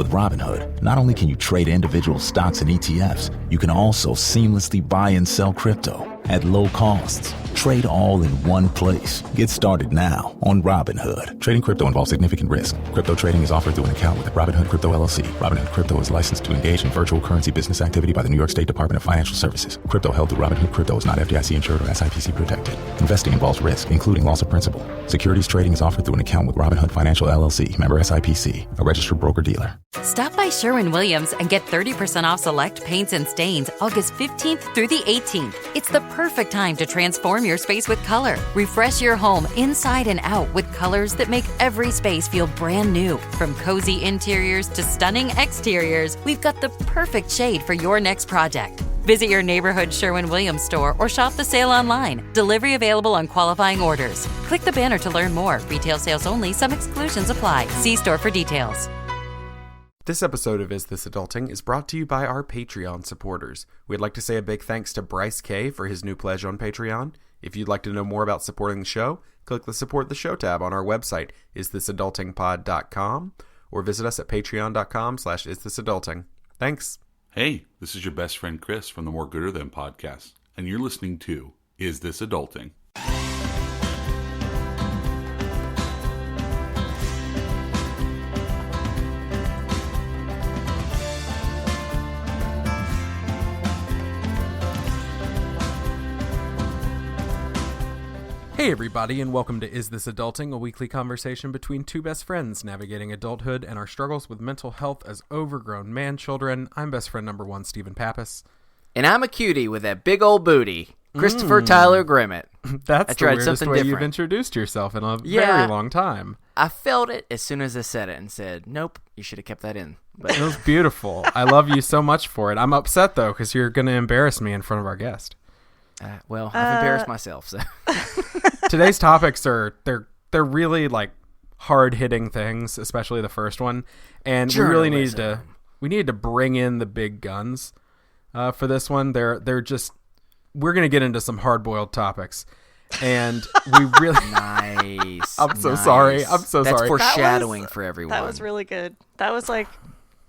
With Robinhood, not only can you trade individual stocks and ETFs, you can also seamlessly buy and sell crypto at low costs. Trade all in one place. Get started now on Robinhood. Trading crypto involves significant risk. Crypto trading is offered through an account with Robinhood Crypto LLC. Robinhood Crypto is licensed to engage in virtual currency business activity by the New York State Department of Financial Services. Crypto held through Robinhood Crypto is not FDIC insured or SIPC protected. Investing involves risk, including loss of principal. Securities trading is offered through an account with Robinhood Financial LLC, member SIPC, a registered broker-dealer. Stop by Sherwin-Williams and get 30% off select paints and stains August 15th through the 18th. It's the perfect time to transform your space with color. Refresh your home inside and out with colors that make every space feel brand new. From cozy interiors to stunning exteriors, we've got the perfect shade for your next project. Visit your neighborhood Sherwin-Williams store or shop the sale online. Delivery available on qualifying orders. Click the banner to learn more. Retail sales only. Some exclusions apply. See store for details. This episode of Is This Adulting is brought to you by our Patreon supporters. We'd like to say a big thanks to Bryce K for his new pledge on Patreon. If you'd like to know more about supporting the show, click the Support the Show tab on our website, isthisadultingpod.com, or visit us at patreon.com/isthisadulting. Thanks. Hey, this is your best friend Chris from the More Gooder Than podcast, and you're listening to Is This Adulting? Hey everybody, and welcome to Is This Adulting, a weekly conversation between two best friends navigating adulthood and our struggles with mental health as overgrown man-children. I'm best friend number one, Stephen Pappas. And I'm a cutie with that big old booty, Christopher Tyler Grimmett. That's the weirdest way you've introduced yourself in a very long time. I felt it as soon as I said it and said, nope, you should have kept that in. But it was beautiful. I love you so much for it. I'm upset, though, because you're going to embarrass me in front of our guest. Well, I've embarrassed myself, so... Today's topics are they're really like hard-hitting things, especially the first one, and we really need to bring in the big guns for this one. They're just we're gonna get into some hard-boiled topics, and we really nice. I'm so sorry. That's foreshadowing for everyone. That was really good. That was like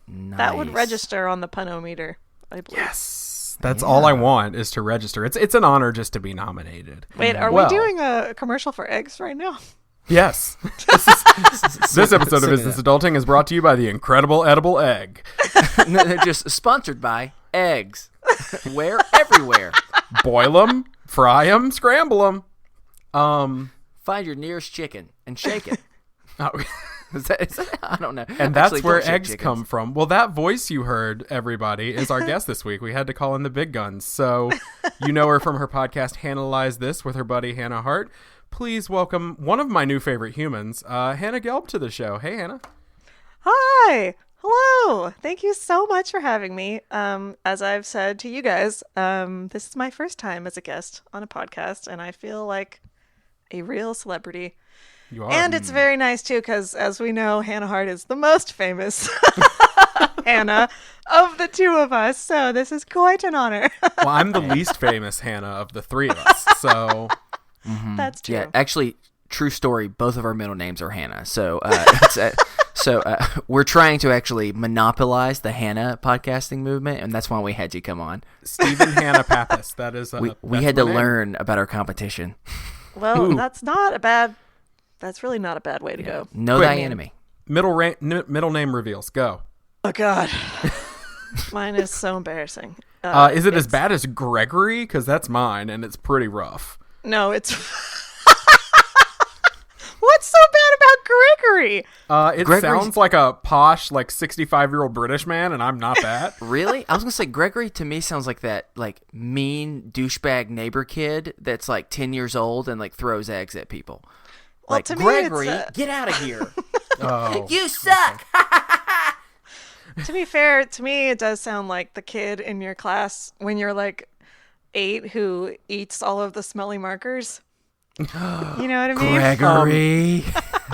that would register on the punometer, I believe. Yes. That's all I want is to register. It's an honor just to be nominated. Wait, are we doing a commercial for eggs right now? Yes. This episode of Is This Adulting is brought to you by the incredible edible egg. No, they're just sponsored by eggs. Where? Everywhere. Boil them, fry them, scramble them. Find your nearest chicken and shake it. Oh. Is that, I don't know. And that's where eggs come from. Well, that voice you heard, everybody, is our guest this week. We had to call in the big guns. So you know her from her podcast, Hannah This, with her buddy Hannah Hart. Please welcome one of my new favorite humans, Hannah Gelb, to the show. Hey, Hannah. Hi. Hello. Thank you so much for having me. As I've said to you guys, this is my first time as a guest on a podcast, and I feel like a real celebrity. You are. And it's very nice, too, because as we know, Hannah Hart is the most famous Hannah of the two of us. So this is quite an honor. Well, I'm the least famous Hannah of the three of us. So That's true. Yeah, actually, true story. Both of our middle names are Hannah. So we're trying to actually monopolize the Hannah podcasting movement, and that's why we had you come on. Stephen Hannah Pappas. That is we had to learn about our competition. Well, that's really not a bad way to go. Know thy enemy. Middle name reveals. Go. Oh, God. Mine is so embarrassing. Is it as bad as Gregory? Because that's mine, and it's pretty rough. No, it's... What's so bad about Gregory? It sounds like a posh, 65-year-old British man, and I'm not that. Really? I was going to say, Gregory to me sounds like that, mean douchebag neighbor kid that's, 10 years old and, throws eggs at people. Well, to Gregory, me, get out of here. Oh. You suck. To be fair, to me, it does sound like the kid in your class when you're 8 who eats all of the smelly markers. You know what I mean? Gregory.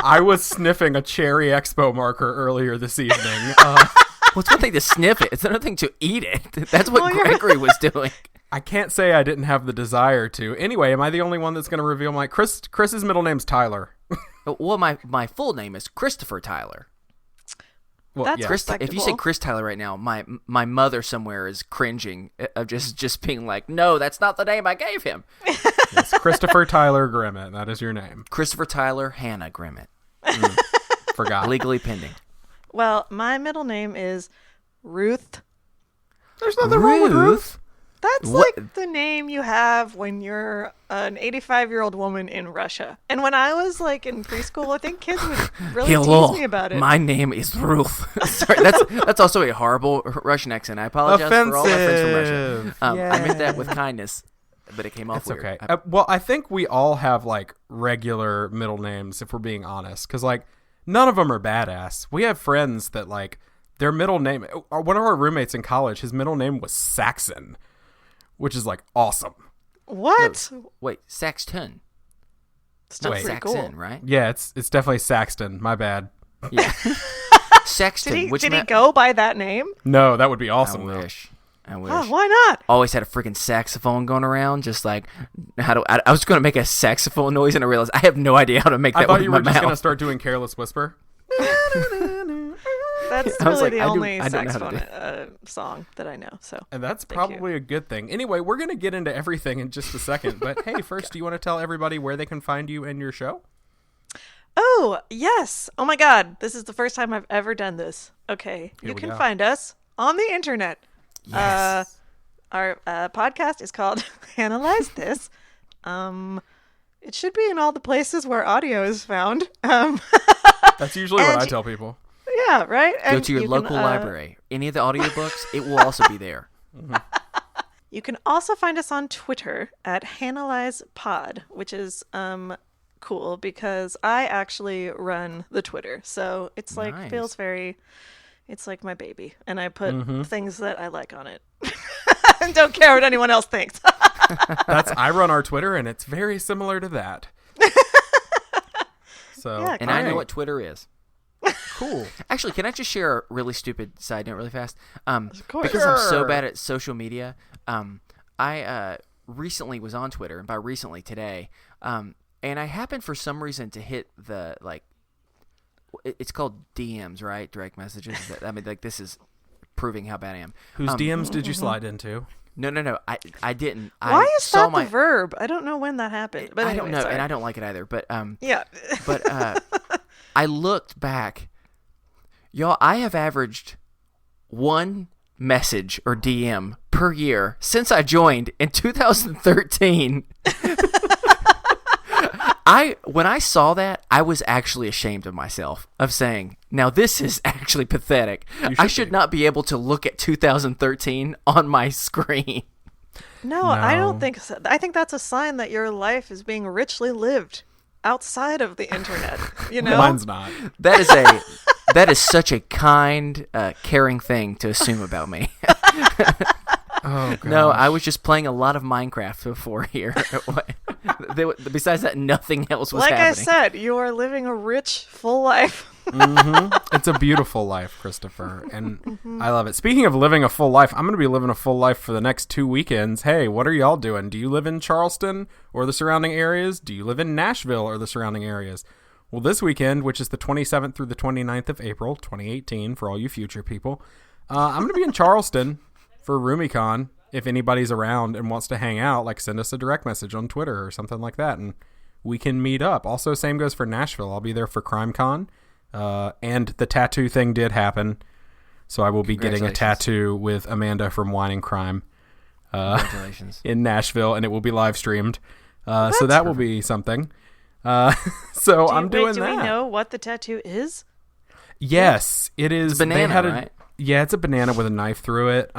I was sniffing a Cherry Expo marker earlier this evening. Well, it's one thing to sniff it. It's another thing to eat it. That's what Gregory was doing. I can't say I didn't have the desire to. Anyway, am I the only one that's going to reveal my... Chris's middle name's Tyler. Well, my full name is Christopher Tyler. Well, That's yeah. respectable. If you say Chris Tyler right now, my mother somewhere is cringing of just being like, no, that's not the name I gave him. Yes, Christopher Tyler Grimmett. That is your name. Christopher Tyler Hannah Grimmett. Forgot. Legally pending. Well, my middle name is Ruth. There's nothing wrong with Ruth. That's What? like the name you have when you're an 85-year-old woman in Russia. And when I was like in preschool, I think kids would really Hello, tease me about it. my name is Ruth. Sorry, that's also a horrible Russian accent. I apologize for all my friends from Russia. I meant that with kindness, but it came off It's weird. okay. Well, I think we all have like regular middle names if we're being honest, because like none of them are badass. We have friends that like their middle name. One of our roommates in college, his middle name was Saxon, which is like awesome. What? Wait, Saxton. Still Not pretty Saxon, cool. right? Yeah, it's definitely Saxton. My bad. Yeah. Sexton. Did he go by that name? No, that would be I awesome. though. wish. Oh, why not? Always had a freaking saxophone going around, just like I was going to make a saxophone noise, and I realized I have no idea how to make that I thought with you my were just mouth. gonna start doing Careless Whisper. That's I was really like, the only I don't know how to saxophone song that I know. So And that's Thank you. probably a good thing. Anyway, we're going to get into everything in just a second. But hey, first, do you want to tell everybody where they can find you and your show? Oh, yes. Oh my God. This is the first time I've ever done this. Okay. Here You we can go. find us on the internet. Yes. Our podcast is called Analyze This. It should be in all the places where audio is found. That's usually what And- I tell people. Yeah, right? Go And to your you local can, library. Any of the audiobooks, it will also be there. You can also find us on Twitter at HanalyzePod, which is cool because I actually run the Twitter. So it's like Nice. feels very it's like my baby. And I put things that I like on it. And don't care what anyone else thinks. I run our Twitter, and it's very similar to that. So, Yeah, And I know alright, what Twitter is. cool. Actually, can I just share a really stupid side note really fast? course. Because I'm so Sure. bad at social media, I recently was on Twitter, and by recently, today, and I happened for some reason to hit the, like, it's called DMs, right? Direct messages. I mean, like, this is proving how bad I am. Whose DMs did you slide into? No. I didn't. Why I is saw that my, the verb? I don't know when that happened. But I anyway, don't know, sorry. and I don't like it either. But Yeah. But I looked back. Y'all, I have averaged one message or DM per year since I joined in 2013. When I saw that, I was actually ashamed of myself of saying, now this is actually pathetic. I should not be able to look at 2013 on my screen. No, I No. don't think so. I think that's a sign that your life is being richly lived outside of the internet. You know? Mine's not. That is such a kind, caring thing to assume about me. Oh, God. No, I was just playing a lot of Minecraft before here. Besides that, nothing else was Like happening. I said, you are living a rich, full life. It's a beautiful life, Christopher, and I love it. Speaking of living a full life, I'm going to be living a full life for the next 2 weekends. Hey, what are y'all doing? Do you live in Charleston or the surrounding areas? Do you live in Nashville or the surrounding areas? Well, this weekend, which is the 27th through the 29th of April, 2018, for all you future people, I'm going to be in Charleston for RoomieCon. If anybody's around and wants to hang out, like send us a direct message on Twitter or something like that, and we can meet up. Also, same goes for Nashville. I'll be there for CrimeCon. And the tattoo thing did happen, so I will be getting a tattoo with Amanda from Wine and Crime Congratulations. in Nashville, and it will be live streamed. So that will be something. So I'm doing do that. we know what the tattoo is? Yes, it is. It's a banana, they had right? Yeah, it's a banana with a knife through it.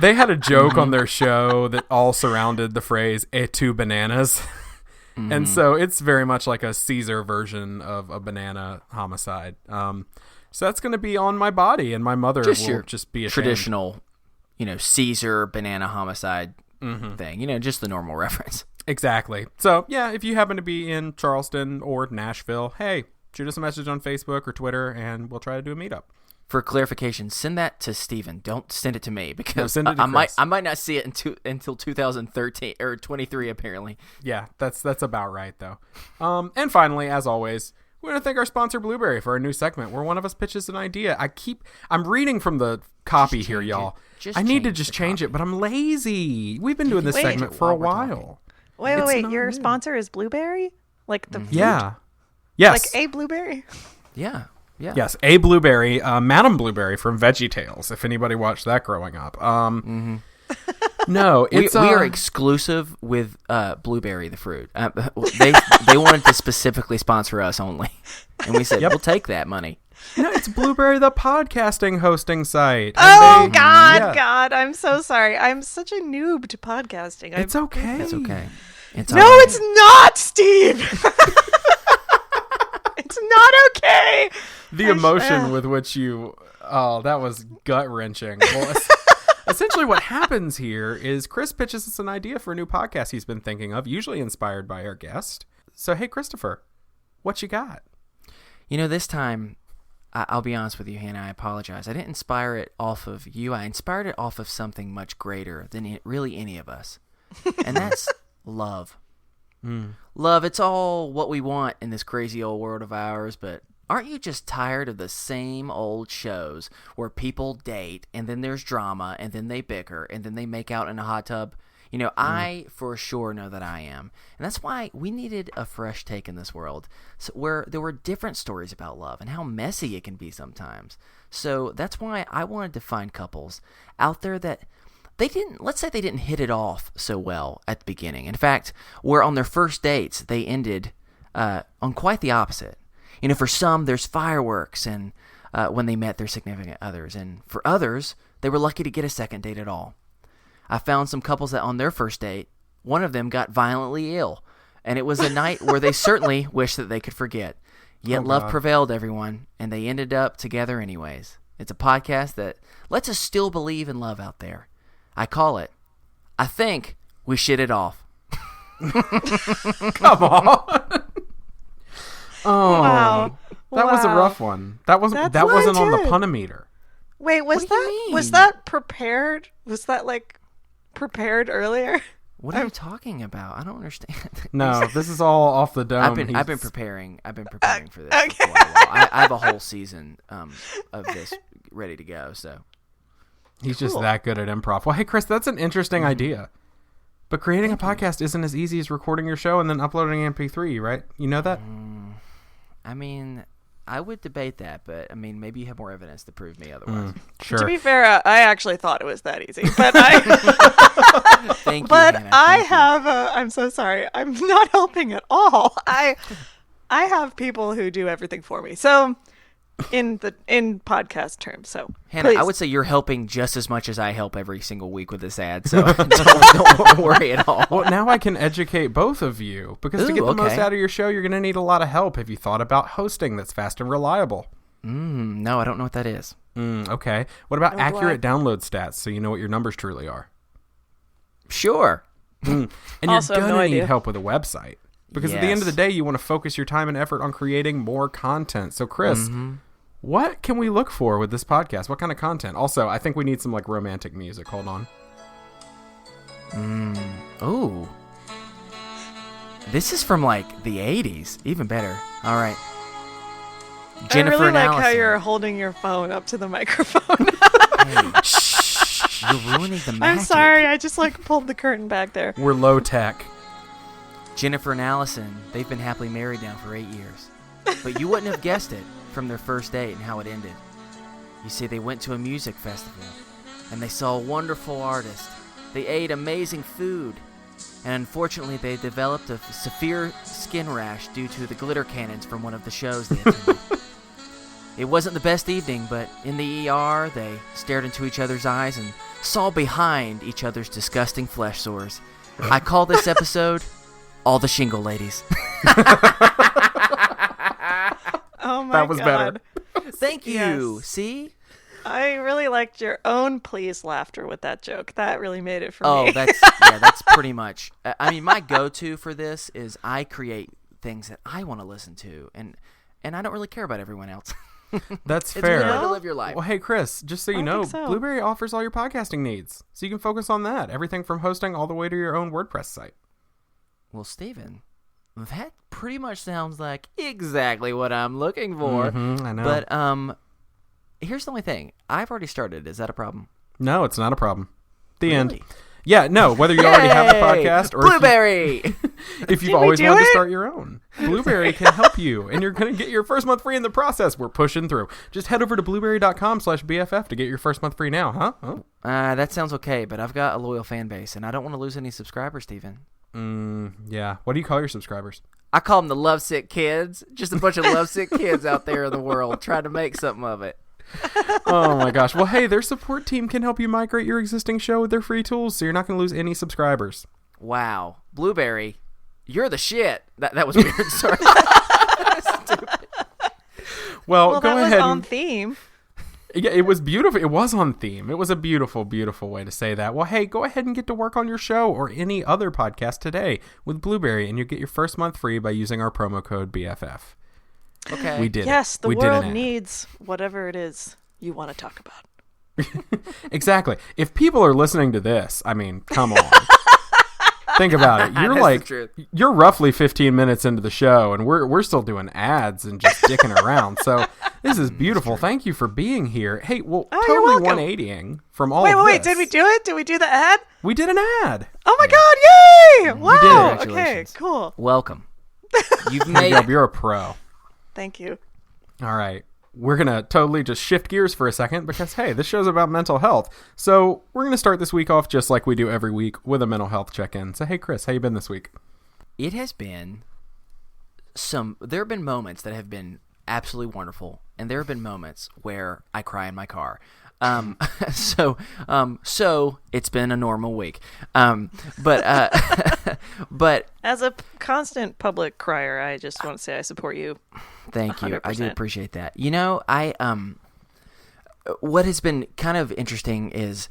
They had a joke on their show that all surrounded the phrase two bananas. And so it's very much like a Caesar version of a banana homicide. So that's going to be on my body, and my mother Just will your just be ashamed. traditional, Caesar banana homicide thing. Just the normal reference. Exactly. So, yeah, if you happen to be in Charleston or Nashville, hey, shoot us a message on Facebook or Twitter, and we'll try to do a meetup. For clarification, send that to Steven. Don't send it to me because send it to I might Chris. I might not see it until 2013 or 23 apparently. Yeah, that's about right, though. And finally, as always, We want to thank our sponsor, Blueberry, for our new segment where one of us pitches an idea. I'm reading from the copy here, y'all. I need to just change it, but I'm lazy. We've been doing this segment for a while. Wait. Your sponsor is Blueberry? Like the fruit? Yeah. Yes. Like a blueberry? Yeah. Yes, a Blueberry, Madam Blueberry from VeggieTales, if anybody watched that growing up. No, it's... we are exclusive with Blueberry, the fruit. They wanted to specifically sponsor us only. And we said, we'll take that money. No, it's Blueberry, the podcasting hosting site. God, I'm so sorry. I'm such a noob to podcasting. It's okay. It's okay. It's not, Steve! It's not okay! The emotion with which you... Oh, that was gut-wrenching. Well, essentially what happens here is Chris pitches us an idea for a new podcast he's been thinking of, usually inspired by our guest. So, hey, Christopher, what you got? This time, I'll be honest with you, Hannah, I apologize. I didn't inspire it off of you. I inspired it off of something much greater than really any of us. And that's love. Love, it's all what we want in this crazy old world of ours, but aren't you just tired of the same old shows where people date, and then there's drama, and then they bicker, and then they make out in a hot tub? I for sure know that I am. And that's why we needed a fresh take in this world, where there were different stories about love and how messy it can be sometimes. So that's why I wanted to find couples out there that let's say they didn't hit it off so well at the beginning. In fact, where on their first dates, they ended on quite the opposite. For some, there's fireworks and when they met their significant others. And for others, they were lucky to get a second date at all. I found some couples that on their first date, one of them got violently ill. And it was a night where they certainly wished that they could forget. Yet love prevailed, everyone, and they ended up together anyways. It's a podcast that lets us still believe in love out there. I call it, I think we shit it off. Come on. Oh, wow. That was a rough one. That wasn't on the Punometer. Wait, was that prepared? Was that prepared earlier? What are you talking about? I don't understand. No, this is all off the dome. I've been preparing for this for quite a while. I have a whole season of this ready to go. So he's just that good at improv. Well, hey, Chris, that's an interesting idea. But creating a podcast isn't as easy as recording your show and then uploading an MP3, right? You know that? I would debate that, but maybe you have more evidence to prove me otherwise. Sure. To be fair, I actually thought it was that easy, but Thank you, but Hannah. I'm so sorry. I'm not helping at all. I have people who do everything for me. So in podcast terms. So Hannah, please. I would say you're helping just as much as I help every single week with this ad. So don't worry at all. Well, now I can educate both of you because to get the most out of your show, you're going to need a lot of help. Have you thought about hosting that's fast and reliable? No, I don't know what that is. Okay. What about accurate download stats so you know what your numbers truly are? Sure. And also, you're going to need help with a website. Because at the end of the day, you want to focus your time and effort on creating more content. So, Chris, what can we look for with this podcast? What kind of content? Also, I think we need some romantic music. Hold on. Oh. This is from the 80s. Even better. All right. Jennifer I really and like Allison. how you're holding your phone up to the microphone. Hey, shh. You're ruining the magic. I'm sorry. I just pulled the curtain back there. We're low tech. Jennifer and Allison, they've been happily married now for 8 years. But you wouldn't have guessed it from their first date and how it ended. You see, they went to a music festival, and they saw a wonderful artist. They ate amazing food, and unfortunately they developed a severe skin rash due to the glitter cannons from one of the shows they attended. It wasn't the best evening, but in the ER, they stared into each other's eyes and saw behind each other's disgusting flesh sores. I call this episode... All the Shingle Ladies. Oh my god. That was better. Thank you. Yes. See? I really liked your own pleased laughter with that joke. That really made it for me. Oh, that's pretty much. My go-to for this is I create things that I want to listen to, and I don't really care about everyone else. That's It's fair. a good way to live your life. Well, hey, Chris, just so you know, Blueberry offers all your podcasting needs, so you can focus on that. Everything from hosting all the way to your own WordPress site. Well, Steven, that pretty much sounds like exactly what I'm looking for. I know. But here's the only thing. I've already started. Is that a problem? No, it's not a problem. The end. Really? Yeah, no, whether you already have the podcast or Blueberry! if you've always wanted to start your own. Blueberry can help you, and you're going to get your first month free in the process. We're pushing through. Just head over to blueberry.com/BFF to get your first month free now, huh? Oh. That sounds okay, but I've got a loyal fan base, and I don't want to lose any subscribers, Steven. Yeah. What do you call your subscribers? I call them the lovesick kids. Just a bunch of lovesick kids out there in the world trying to make something of it. Oh my gosh. Well, hey, their support team can help you migrate your existing show with their free tools, so you're not going to lose any subscribers. Wow. Blueberry, you're the shit. That was weird. Sorry. Well, go that ahead. was on theme. Yeah, it was beautiful. It was on theme. It was a beautiful, beautiful way to say that. Well, hey, go ahead and get to work on your show or any other podcast today with Blueberry, and you get your first month free by using our promo code BFF. Okay. We did Yes, it. the We did world an ad. needs whatever it is you want to talk about. Exactly. If people are listening to this, I mean, come on. Think about it. You're That's like, the truth. you're roughly 15 minutes into the show, and we're still doing ads and just dicking around. So this is beautiful. Thank you for being here. Hey, well, you're totally welcome. 180ing from all Wait, of wait, this. did we do it? Did we do the ad? We did an ad. Oh my God, yay! Wow. did. Okay, Congratulations. cool. Welcome. You've Hannah made Gelb, you're a pro. Thank you. All right. We're going to totally just shift gears for a second because, hey, this show's about mental health. So we're going to start this week off just like we do every week with a mental health check-in. So, hey, Chris, how you been this week? It has been there have been moments that have been absolutely wonderful, and there have been moments where I cry in my car. So it's been a normal week. But As a constant public crier, I just want to say I support you. thank you. I do 100%. appreciate that. You know, what has been kind of interesting is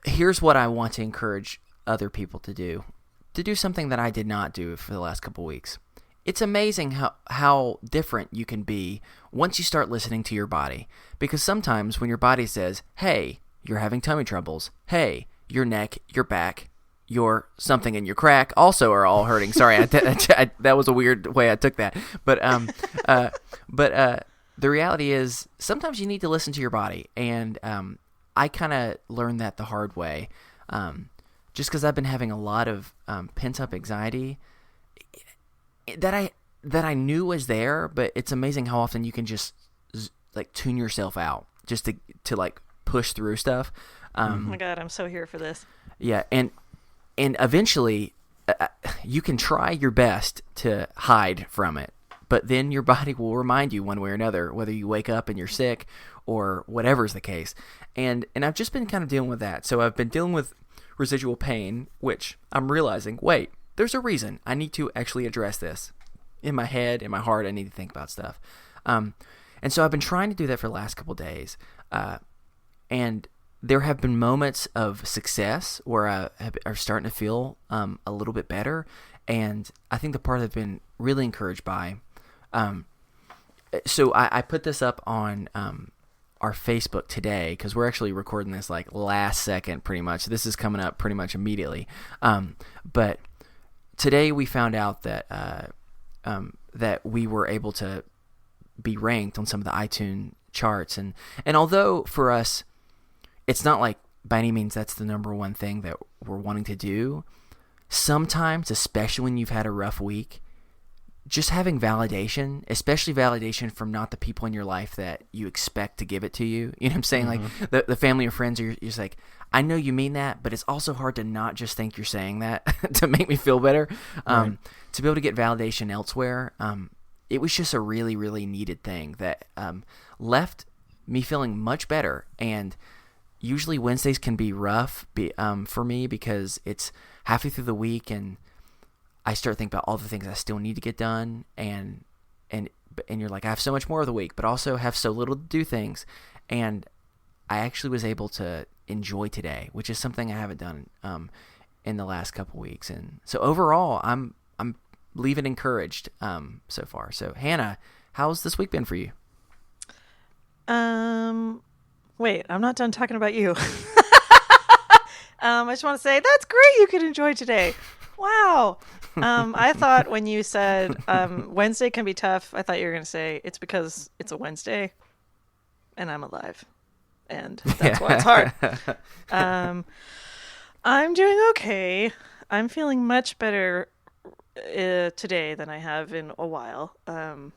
here's what I want to encourage other people to do something that I did not do for the last couple weeks. It's amazing how different you can be once you start listening to your body. Because sometimes when your body says, hey, you're having tummy troubles, hey, your neck, your back, your something in your crack also are all hurting. Sorry, that was a weird way I took that. But the reality is sometimes you need to listen to your body. And I kind of learned that the hard way. Just because I've been having a lot of pent-up anxiety that I knew was there, but it's amazing how often you can just like tune yourself out just to like push through stuff. Oh my God, I'm so here for this. Yeah, and eventually you can try your best to hide from it, but then your body will remind you one way or another, whether you wake up and you're sick or whatever's the case. And I've just been kind of dealing with that. So I've been dealing with residual pain, which I'm realizing, wait, there's a reason I need to actually address this. In my head, in my heart, I need to think about stuff. And so I've been trying to do that for the last couple of days. And there have been moments of success where I are starting to feel a little bit better. And I think the part that I've been really encouraged by, so I put this up on our Facebook today because we're actually recording this like last second pretty much. This is coming up pretty much immediately. But today we found out that that we were able to be ranked on some of the iTunes charts. And although for us, it's not like by any means that's the number one thing that we're wanting to do, sometimes, especially when you've had a rough week, just having validation, especially validation from not the people in your life that you expect to give it to you. You know what I'm saying? Mm-hmm. Like the family or friends, you're just like, I know you mean that, but it's also hard to not just think you're saying that to make me feel better. Right. To be able to get validation elsewhere, it was just a really, really needed thing that left me feeling much better. And usually Wednesdays can be rough for me because it's halfway through the week and I start thinking about all the things I still need to get done, and you're like, I have so much more of the week, but also have so little to do things. And I actually was able to enjoy today, which is something I haven't done in the last couple weeks. And so overall, I'm leaving encouraged so far. So Hannah, how's this week been for you? Wait, I'm not done talking about you. I just want to say that's great. You could enjoy today. Wow. I thought when you said Wednesday can be tough, I thought you were going to say it's because it's a Wednesday and I'm alive. And that's why it's hard. I'm doing okay. I'm feeling much better today than I have in a while. And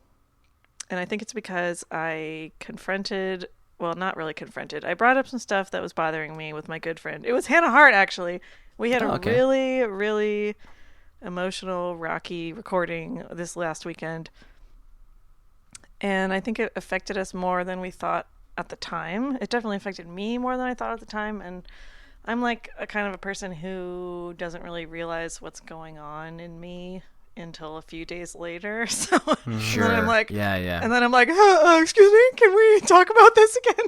I think it's because I confronted, well, not really confronted. I brought up some stuff that was bothering me with my good friend. It was Hannah Hart, actually. We had a really, really emotional, rocky recording this last weekend. And I think it affected us more than we thought at the time. It definitely affected me more than I thought at the time. And I'm like a kind of a person who doesn't really realize what's going on in me until a few days later. So Sure. And then I'm like, yeah. And then I'm like, excuse me, can we talk about this again?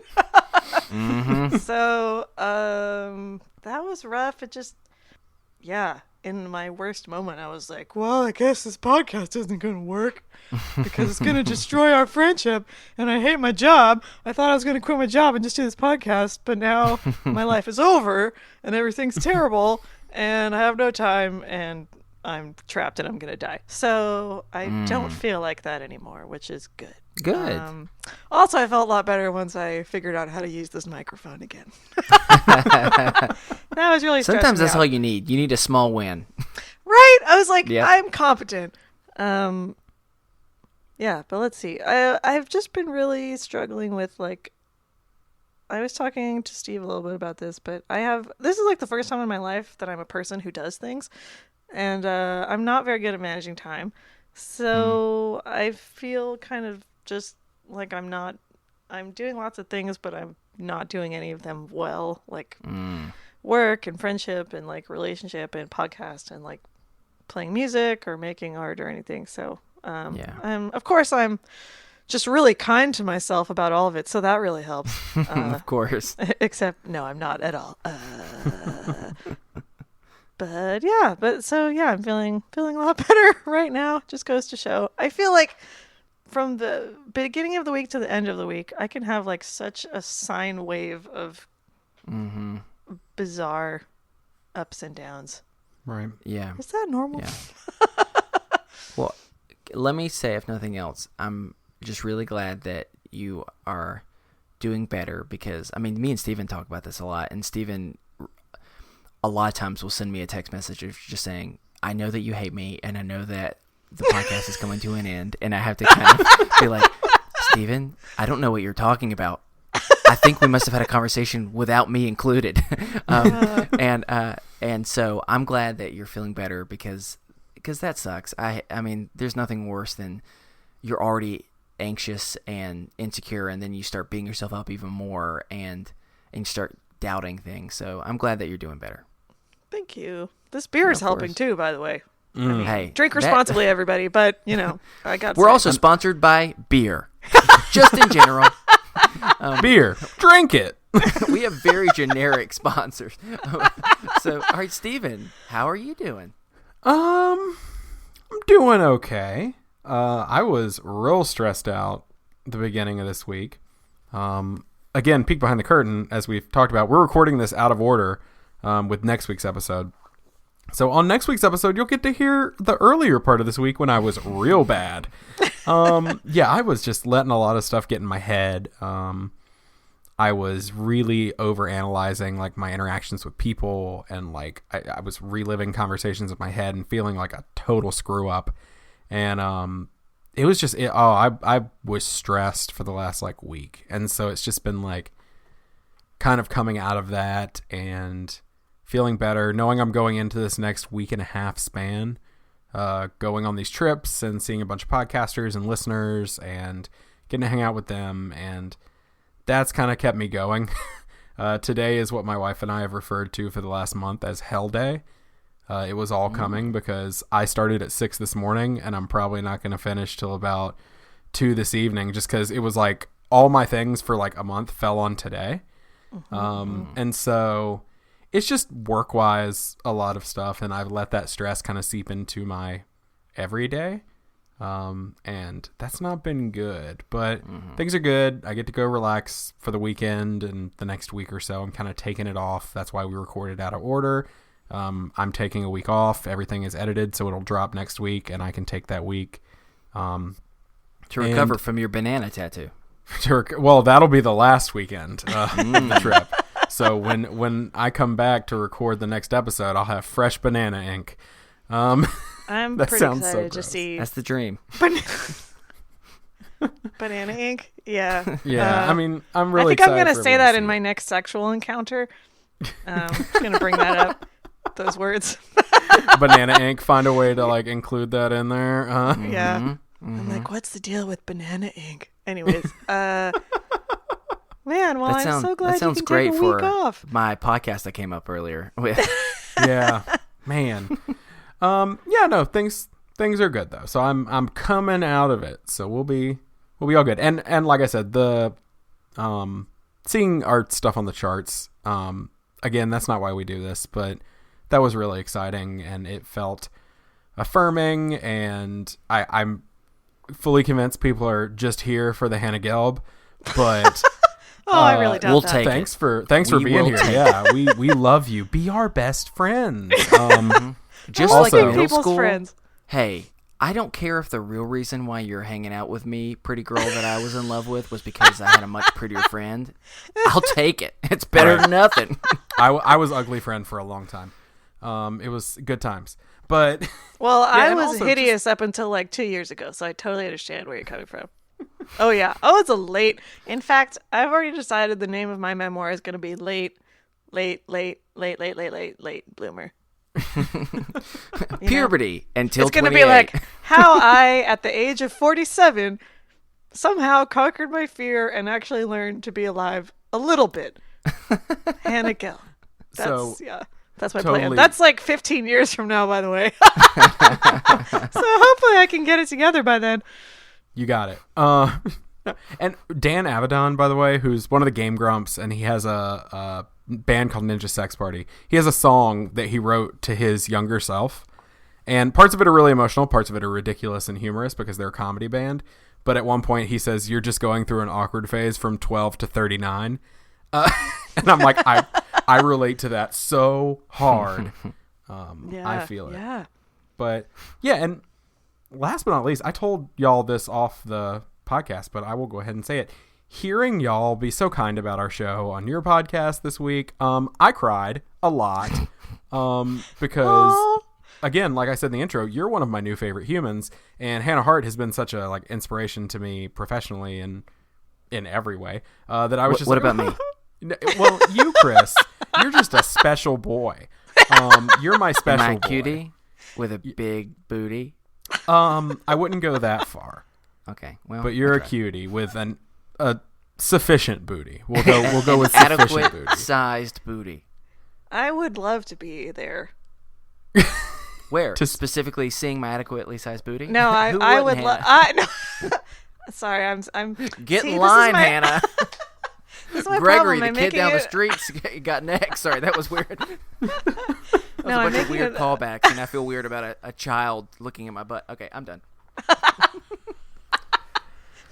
Mm-hmm. So that was rough. It just, in my worst moment, I was like, well, I guess this podcast isn't going to work because it's going to destroy our friendship. And I hate my job. I thought I was going to quit my job and just do this podcast. But now my life is over and everything's terrible and I have no time and I'm trapped and I'm going to die. So I don't feel like that anymore, which is good. Good. Also, I felt a lot better once I figured out how to use this microphone again. That was really stressing Sometimes that's me out. all you need. You need a small win. Right? I was like, Yep. I'm competent. But let's see. I've just been really struggling with, like, I was talking to Steve a little bit about this, but this is like the first time in my life that I'm a person who does things. And I'm not very good at managing time. So I feel kind of just like I'm doing lots of things, but I'm not doing any of them well, like work and friendship and like relationship and podcast and like playing music or making art or anything. So of course I'm just really kind to myself about all of it. So that really helps. Of course. Except, no, I'm not at all. But I'm feeling a lot better right now. Just goes to show. I feel like from the beginning of the week to the end of the week, I can have like such a sine wave of bizarre ups and downs. Right. Yeah. Is that normal? Yeah. Well, let me say, if nothing else, I'm just really glad that you are doing better because, I mean, me and Steven talk about this a lot, and Steven a lot of times will send me a text message of just saying, I know that you hate me, and I know that the podcast is coming to an end, and I have to kind of be like, Steven, I don't know what you're talking about. I think we must have had a conversation without me included. And so I'm glad that you're feeling better because that sucks. I mean, there's nothing worse than you're already anxious and insecure, and then you start beating yourself up even more, and you start doubting things. So I'm glad that you're doing better. Thank you. This beer is helping too, by the way. I mean, Hey, drink responsibly, everybody. But I got. We're also sponsored by beer, just in general. Beer. Drink it. We have very generic sponsors. So, all right, Steven, how are you doing? I'm doing okay. I was real stressed out at the beginning of this week. Again, peek behind the curtain, as we've talked about, we're recording this out of order with next week's episode. So on next week's episode, you'll get to hear the earlier part of this week when I was real bad. I was just letting a lot of stuff get in my head. I was really overanalyzing like my interactions with people, and like I was reliving conversations in my head and feeling like a total screw up. And it was just I was stressed for the last like week, and so it's just been like kind of coming out of that and feeling better, knowing I'm going into this next week and a half span, going on these trips and seeing a bunch of podcasters and listeners and getting to hang out with them, and that's kind of kept me going. Today is what my wife and I have referred to for the last month as Hell Day. It was all coming because I started at 6 this morning, and I'm probably not going to finish till about 2 this evening, just because it was like all my things for like a month fell on today. And so it's just work-wise a lot of stuff, and I've let that stress kind of seep into my everyday. And that's not been good, but things are good. I get to go relax for the weekend and the next week or so. I'm kind of taking it off. That's why we recorded out of order. I'm taking a week off. Everything is edited, so it'll drop next week, and I can take that week to recover from your banana tattoo. Well, that'll be the last weekend of the trip. So when I come back to record the next episode, I'll have fresh banana ink. I'm that pretty sounds excited so to see That's the dream. banana ink. Yeah. Yeah, I mean, I'm really I think I'm excited going to for say everyone that to in see my next sexual encounter. I'm going to bring that up. Those words. banana ink. Find a way to like include that in there. Yeah. Mm-hmm. I'm like, what's the deal with banana ink? Anyways, man, well, I'm so glad that sounds you can great take a for week off. my podcast that came up earlier with. Yeah, man. Yeah, no, things are good though. So I'm coming out of it. So we'll be all good. And like I said, the seeing our stuff on the charts. Again, that's not why we do this, but that was really exciting, and it felt affirming. And I'm fully convinced people are just here for the Hannah Gelb, but I really doubt we'll that. take thanks it. for We being will here. take Yeah, we love you. Be our best friends. Just Also- like in middle people's school. friends. Hey, I don't care if the real reason why you're hanging out with me, pretty girl that I was in love with, was because I had a much prettier friend. I'll take it. It's better than nothing. I was ugly friend for a long time. It was good times, but Well, Yeah, I and was also hideous up until like 2 years ago, so I totally understand where you're coming from. Oh, yeah. Oh, it's a late. In fact, I've already decided the name of my memoir is going to be Late Bloomer. Puberty until It's going to 28. be like how I, at the age of 47, somehow conquered my fear and actually learned to be alive a little bit. Hannah Gelb. That's my plan. Totally. That's like 15 years from now, by the way. So hopefully I can get it together by then. you got it. And Dan Avedon, by the way, who's one of the Game Grumps, and he has a band called Ninja Sex Party. He has a song that he wrote to his younger self, and parts of it are really emotional, parts of it are ridiculous and humorous because they're a comedy band. But at one point he says, "You're just going through an awkward phase from 12 to 39." And I'm like, I relate to that so hard. I feel it. Yeah. But yeah, and last but not least, I told y'all this off the podcast, but I will go ahead and say it. Hearing y'all be so kind about our show on your podcast this week, I cried a lot because, again, like I said in the intro, you're one of my new favorite humans, and Hannah Hart has been such a like inspiration to me professionally and in every way that I was just. What like, about me? Well, you, Chris, you're just a special boy. You're my special Am I boy. cutie with a big booty? I wouldn't go that far. Okay, well, But you're a tried. cutie with a sufficient booty. We'll go with sufficient Adequate booty. sized booty. I would love to be there. Where? To- Specifically seeing my adequately sized booty? No, I Who would wouldn't, love. Hannah? No. Sorry, I'm. Get See, in this is line, my- Hannah. This is my Gregory, problem. the I'm kid making down the it- streets, got next. Sorry, that was weird. That was No, a I'm bunch of making weird it- callbacks, and I feel weird about a child looking at my butt. Okay, I'm done.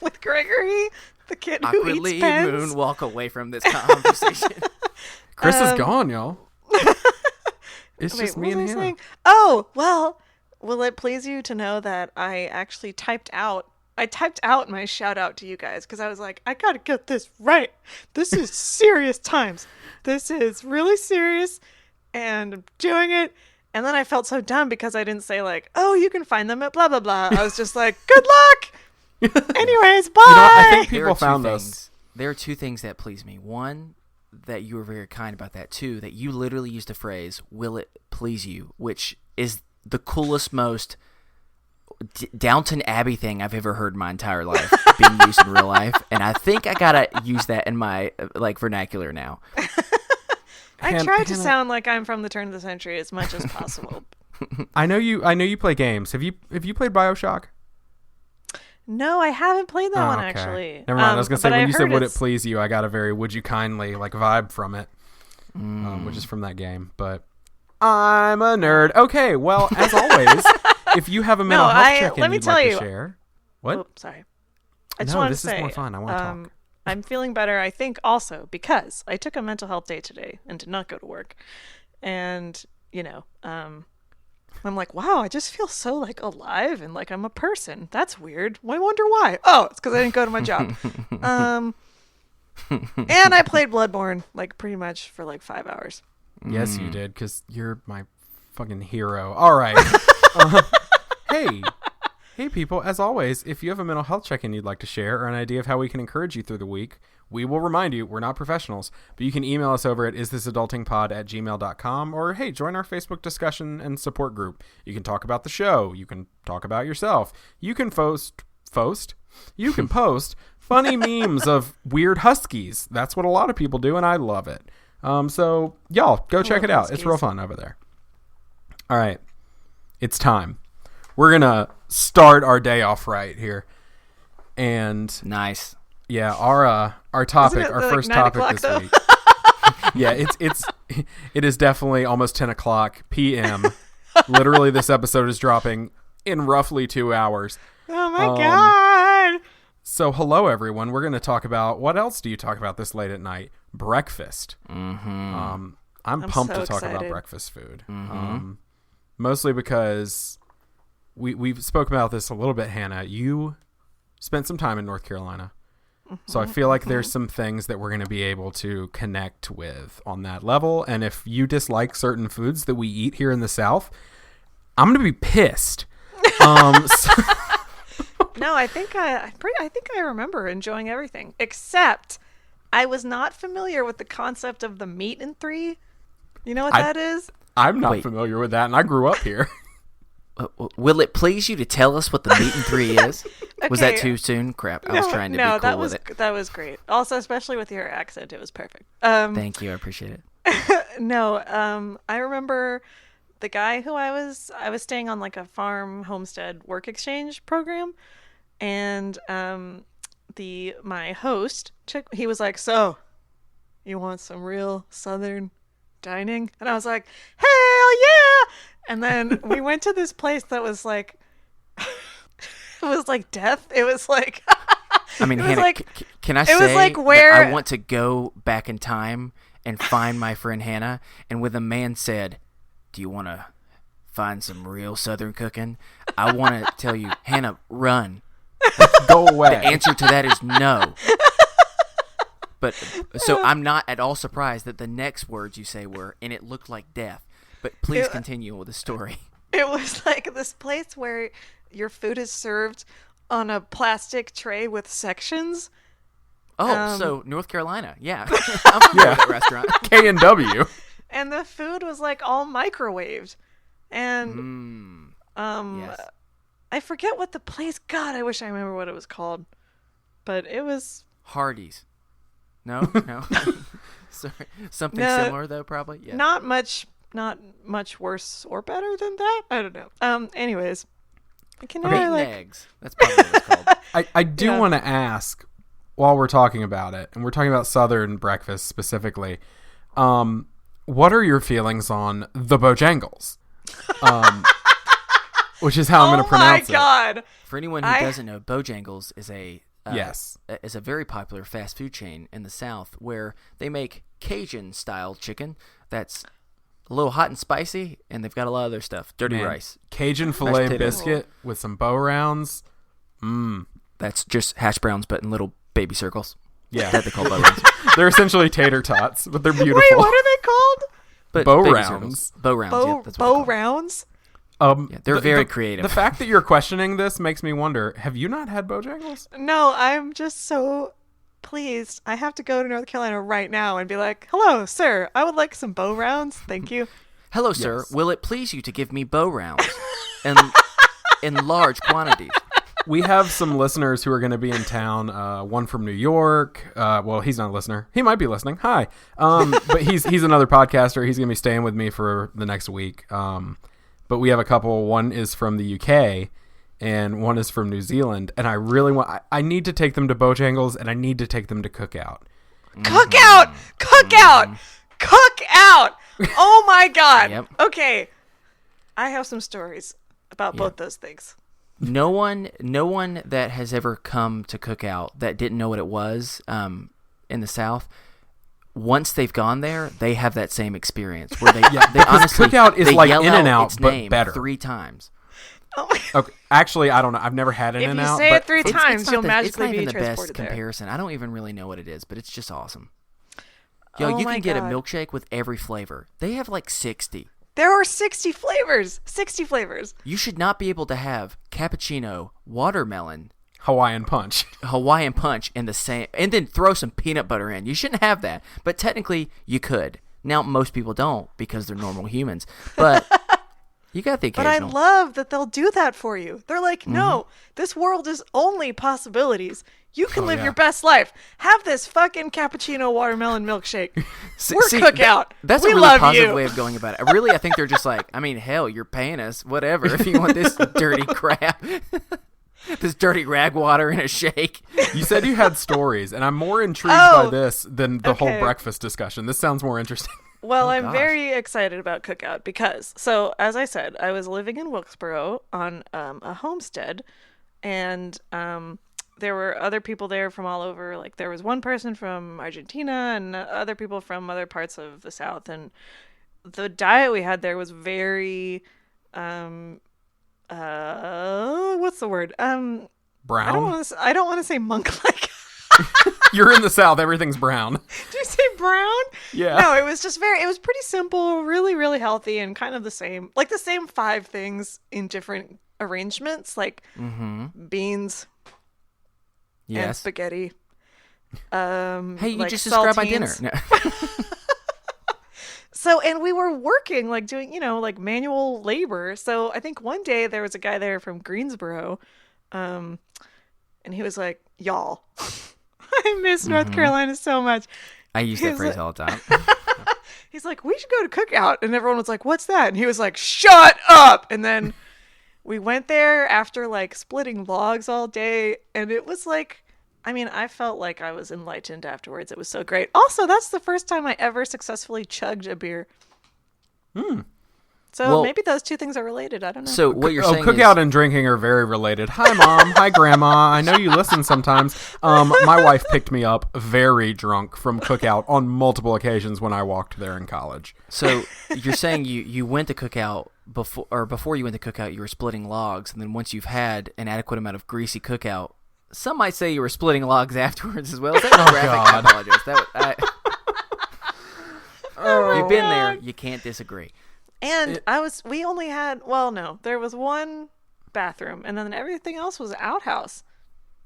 with Gregory, the kid who Awkwardly eats pens. moonwalk away from this conversation. Chris is gone, y'all. It's Wait, just what me was and I Hannah. saying? Oh, well, will it please you to know that I actually typed out my shout out to you guys because I was like, I gotta get this right. This is serious times. This is really serious, and I'm doing it. And then I felt so dumb because I didn't say like, oh, you can find them at blah blah blah. I was just like, good luck. Anyways, bye. I think There people are two found things. us. There are two things that please me. One, that you were very kind about that. Two, that you literally used the phrase, will it please you, which is the coolest, most Downton Abbey thing I've ever heard in my entire life being used in real life. And I think I gotta use that in my like vernacular now. I Han- tried to Hannah- sound like I'm from the turn of the century as much as possible. I know you play games. Have you played BioShock? No, I haven't played that Oh, one okay. actually. Never mind. I was gonna say but when I you said heard "Would it it's- please you," I got a very "Would you kindly" like vibe from it, which is from that game. But I'm a nerd. Okay, well, as always, if you have a mental health check-in let me you'd tell like you. to share, what? Oh, sorry. I just No, wanted this to is say, more fun. I wanna talk. I'm feeling better, I think, also because I took a mental health day today and did not go to work. And I'm like, wow, I just feel so like alive and like I'm a person. That's weird. I wonder why. Oh, it's because I didn't go to my job. And I played Bloodborne like pretty much for like 5 hours. Yes, you did, because you're my fucking hero. All right. Hey, people, as always, if you have a mental health check-in you'd like to share or an idea of how we can encourage you through the week, we will remind you we're not professionals, but you can email us over at isthisadultingpod@gmail.com, or, hey, join our Facebook discussion and support group. You can talk about the show. You can talk about yourself. You can post funny memes of weird huskies. That's what a lot of people do, and I love it. So, y'all, go check it out. Huskies. It's real fun over there. All right. It's time. We're going to start our day off right here. And nice. Yeah, our topic, our first topic this week. Yeah, it is definitely almost 10 o'clock p.m. Literally, this episode is dropping in roughly 2 hours. Oh my God. So, hello, everyone. We're going to talk about, what else do you talk about this late at night? Breakfast. Mm-hmm. I'm pumped to talk about breakfast food. Mm-hmm. Mostly because we've spoken about this a little bit, Hannah. You spent some time in North Carolina. So I feel like there's some things that we're going to be able to connect with on that level. And if you dislike certain foods that we eat here in the South, I'm going to be pissed. No, I think I remember enjoying everything, except I was not familiar with the concept of the meat in 3. You know what that is? I'm not familiar with that, and I grew up here. Will it please you to tell us what the meat in 3 is? Okay. Was that too soon? Crap, I was trying to be cool with it. That was great. Also, especially with your accent, it was perfect. Thank you, I appreciate it. No, I remember the guy who I was staying on like a farm homestead work exchange program, and my host he was like, "So, you want some real Southern dining?" And I was like, "Hell yeah!" And then we went to this place that was like, it was like death. It was like, I mean, Hannah, like, can I say was like where I want to go back in time and find my friend Hannah, and when the man said, "Do you want to find some real Southern cooking?" I want to tell you, Hannah, run. Go away. The answer to that is no. But so I'm not at all surprised that the next words you say were, "and it looked like death." But please continue with the story. It was like this place where your food is served on a plastic tray with sections. Oh, so North Carolina. Yeah. I'm familiar with that restaurant. K&W. And the food was like all microwaved. And yes. I forget what the place, God, I wish I remember what it was called. But it was Hardee's. No. Sorry. Something similar though, probably. Yeah. Not much worse or better than that. I don't know. Anyways, eggs. That's probably what it's called. I do want to ask, while we're talking about it, and we're talking about Southern breakfast specifically, what are your feelings on the Bojangles? Which is how I'm going to pronounce it. Oh my God! For anyone who doesn't know, Bojangles is is a very popular fast food chain in the South where they make Cajun style chicken that's a little hot and spicy, and they've got a lot of other stuff. Dirty rice. Cajun filet biscuit with some bow rounds. That's just hash browns, but in little baby circles. Yeah. That they call bow rounds. They're essentially tater tots, but they're beautiful. Wait, what are they called? But bow baby rounds. Circles. Bow rounds. That's what bow rounds? They're very creative. The fact that you're questioning this makes me wonder, have you not had Bojangles? No, I'm just so pleased. I have to go to North Carolina right now and be like, "Hello, sir. I would like some bow rounds. Thank you." Hello, sir. Will it please you to give me bow rounds in large quantities? We have some listeners who are going to be in town. One from New York. Well, he's not a listener. He might be listening. Hi. But he's another podcaster. He's going to be staying with me for the next week. But we have a couple. One is from the UK, and one is from New Zealand. And I really I need to take them to Bojangles, and I need to take them to Cookout. Cookout! Cookout! Cookout! Oh my God! Yep. Okay, I have some stories about both those things. No one that has ever come to Cookout that didn't know what it was in the South once they've gone there, they have that same experience where they honestly Cookout is they like yell In-N-Out, its but name better. 3 times. Oh my Okay, actually, I don't know. I've never had an If In-N-Out. you say but it 3 times, It's you'll not magically even be the best transported there. comparison. I don't even really know what it is, but it's just awesome. Yo, Oh you my can get a God. milkshake with every flavor. They have like 60. There are 60 flavors. 60 flavors. You should not be able to have cappuccino, watermelon, Hawaiian Punch. Hawaiian Punch in the same, and then throw some peanut butter in. You shouldn't have that, but technically you could. Now most people don't because they're normal humans, but you got the But I occasional. love that they'll do that for you. They're like, no, this world is only possibilities. You can live your best life. Have this fucking cappuccino watermelon milkshake. We're Cookout. That's We a really love positive you. way of going about it. Really, I think they're just like, I mean, hell, you're paying us, whatever. If you want this dirty crap, this dirty rag water in a shake. You said you had stories, and I'm more intrigued by Oh, this than the whole okay. breakfast discussion. This sounds more interesting. Well, I'm gosh. very excited about Cookout because, so as I said, I was living in Wilkesboro on a homestead, and there were other people there from all over. Like there was one person from Argentina and other people from other parts of the South, and the diet we had there was very, what's the word? Brown? I don't want to say monk-like. You're in the South. Everything's brown. Did you say brown? Yeah. No, it was pretty simple, really, really healthy, and kind of the same 5 things in different arrangements, like beans and Yes. spaghetti. Hey, you like just described my dinner. saltines. No. So, and we were working, like doing, like manual labor. So I think one day there was a guy there from Greensboro, and he was like, y'all, I miss North Carolina so much. I use that He's phrase like- all the time. He's like, we should go to Cookout. And everyone was like, what's that? And he was like, shut up. And then we went there after like splitting logs all day. And it was like, I mean, I felt like I was enlightened afterwards. It was so great. Also, that's the first time I ever successfully chugged a beer. So Well- maybe those 2 things are related. I don't know. So what you're saying Cookout is, and drinking are very related. Hi, Mom. Hi, Grandma. I know you listen sometimes. My wife picked me up very drunk from Cookout on multiple occasions when I walked there in college. so you're saying you went to Cookout before you went to Cookout, you were splitting logs, and then once you've had an adequate amount of greasy Cookout, some might say you were splitting logs afterwards as well. Is that graphic? I God. apologize. You've been there. You can't disagree. And we only had, well, no, there was one bathroom and then everything else was outhouse,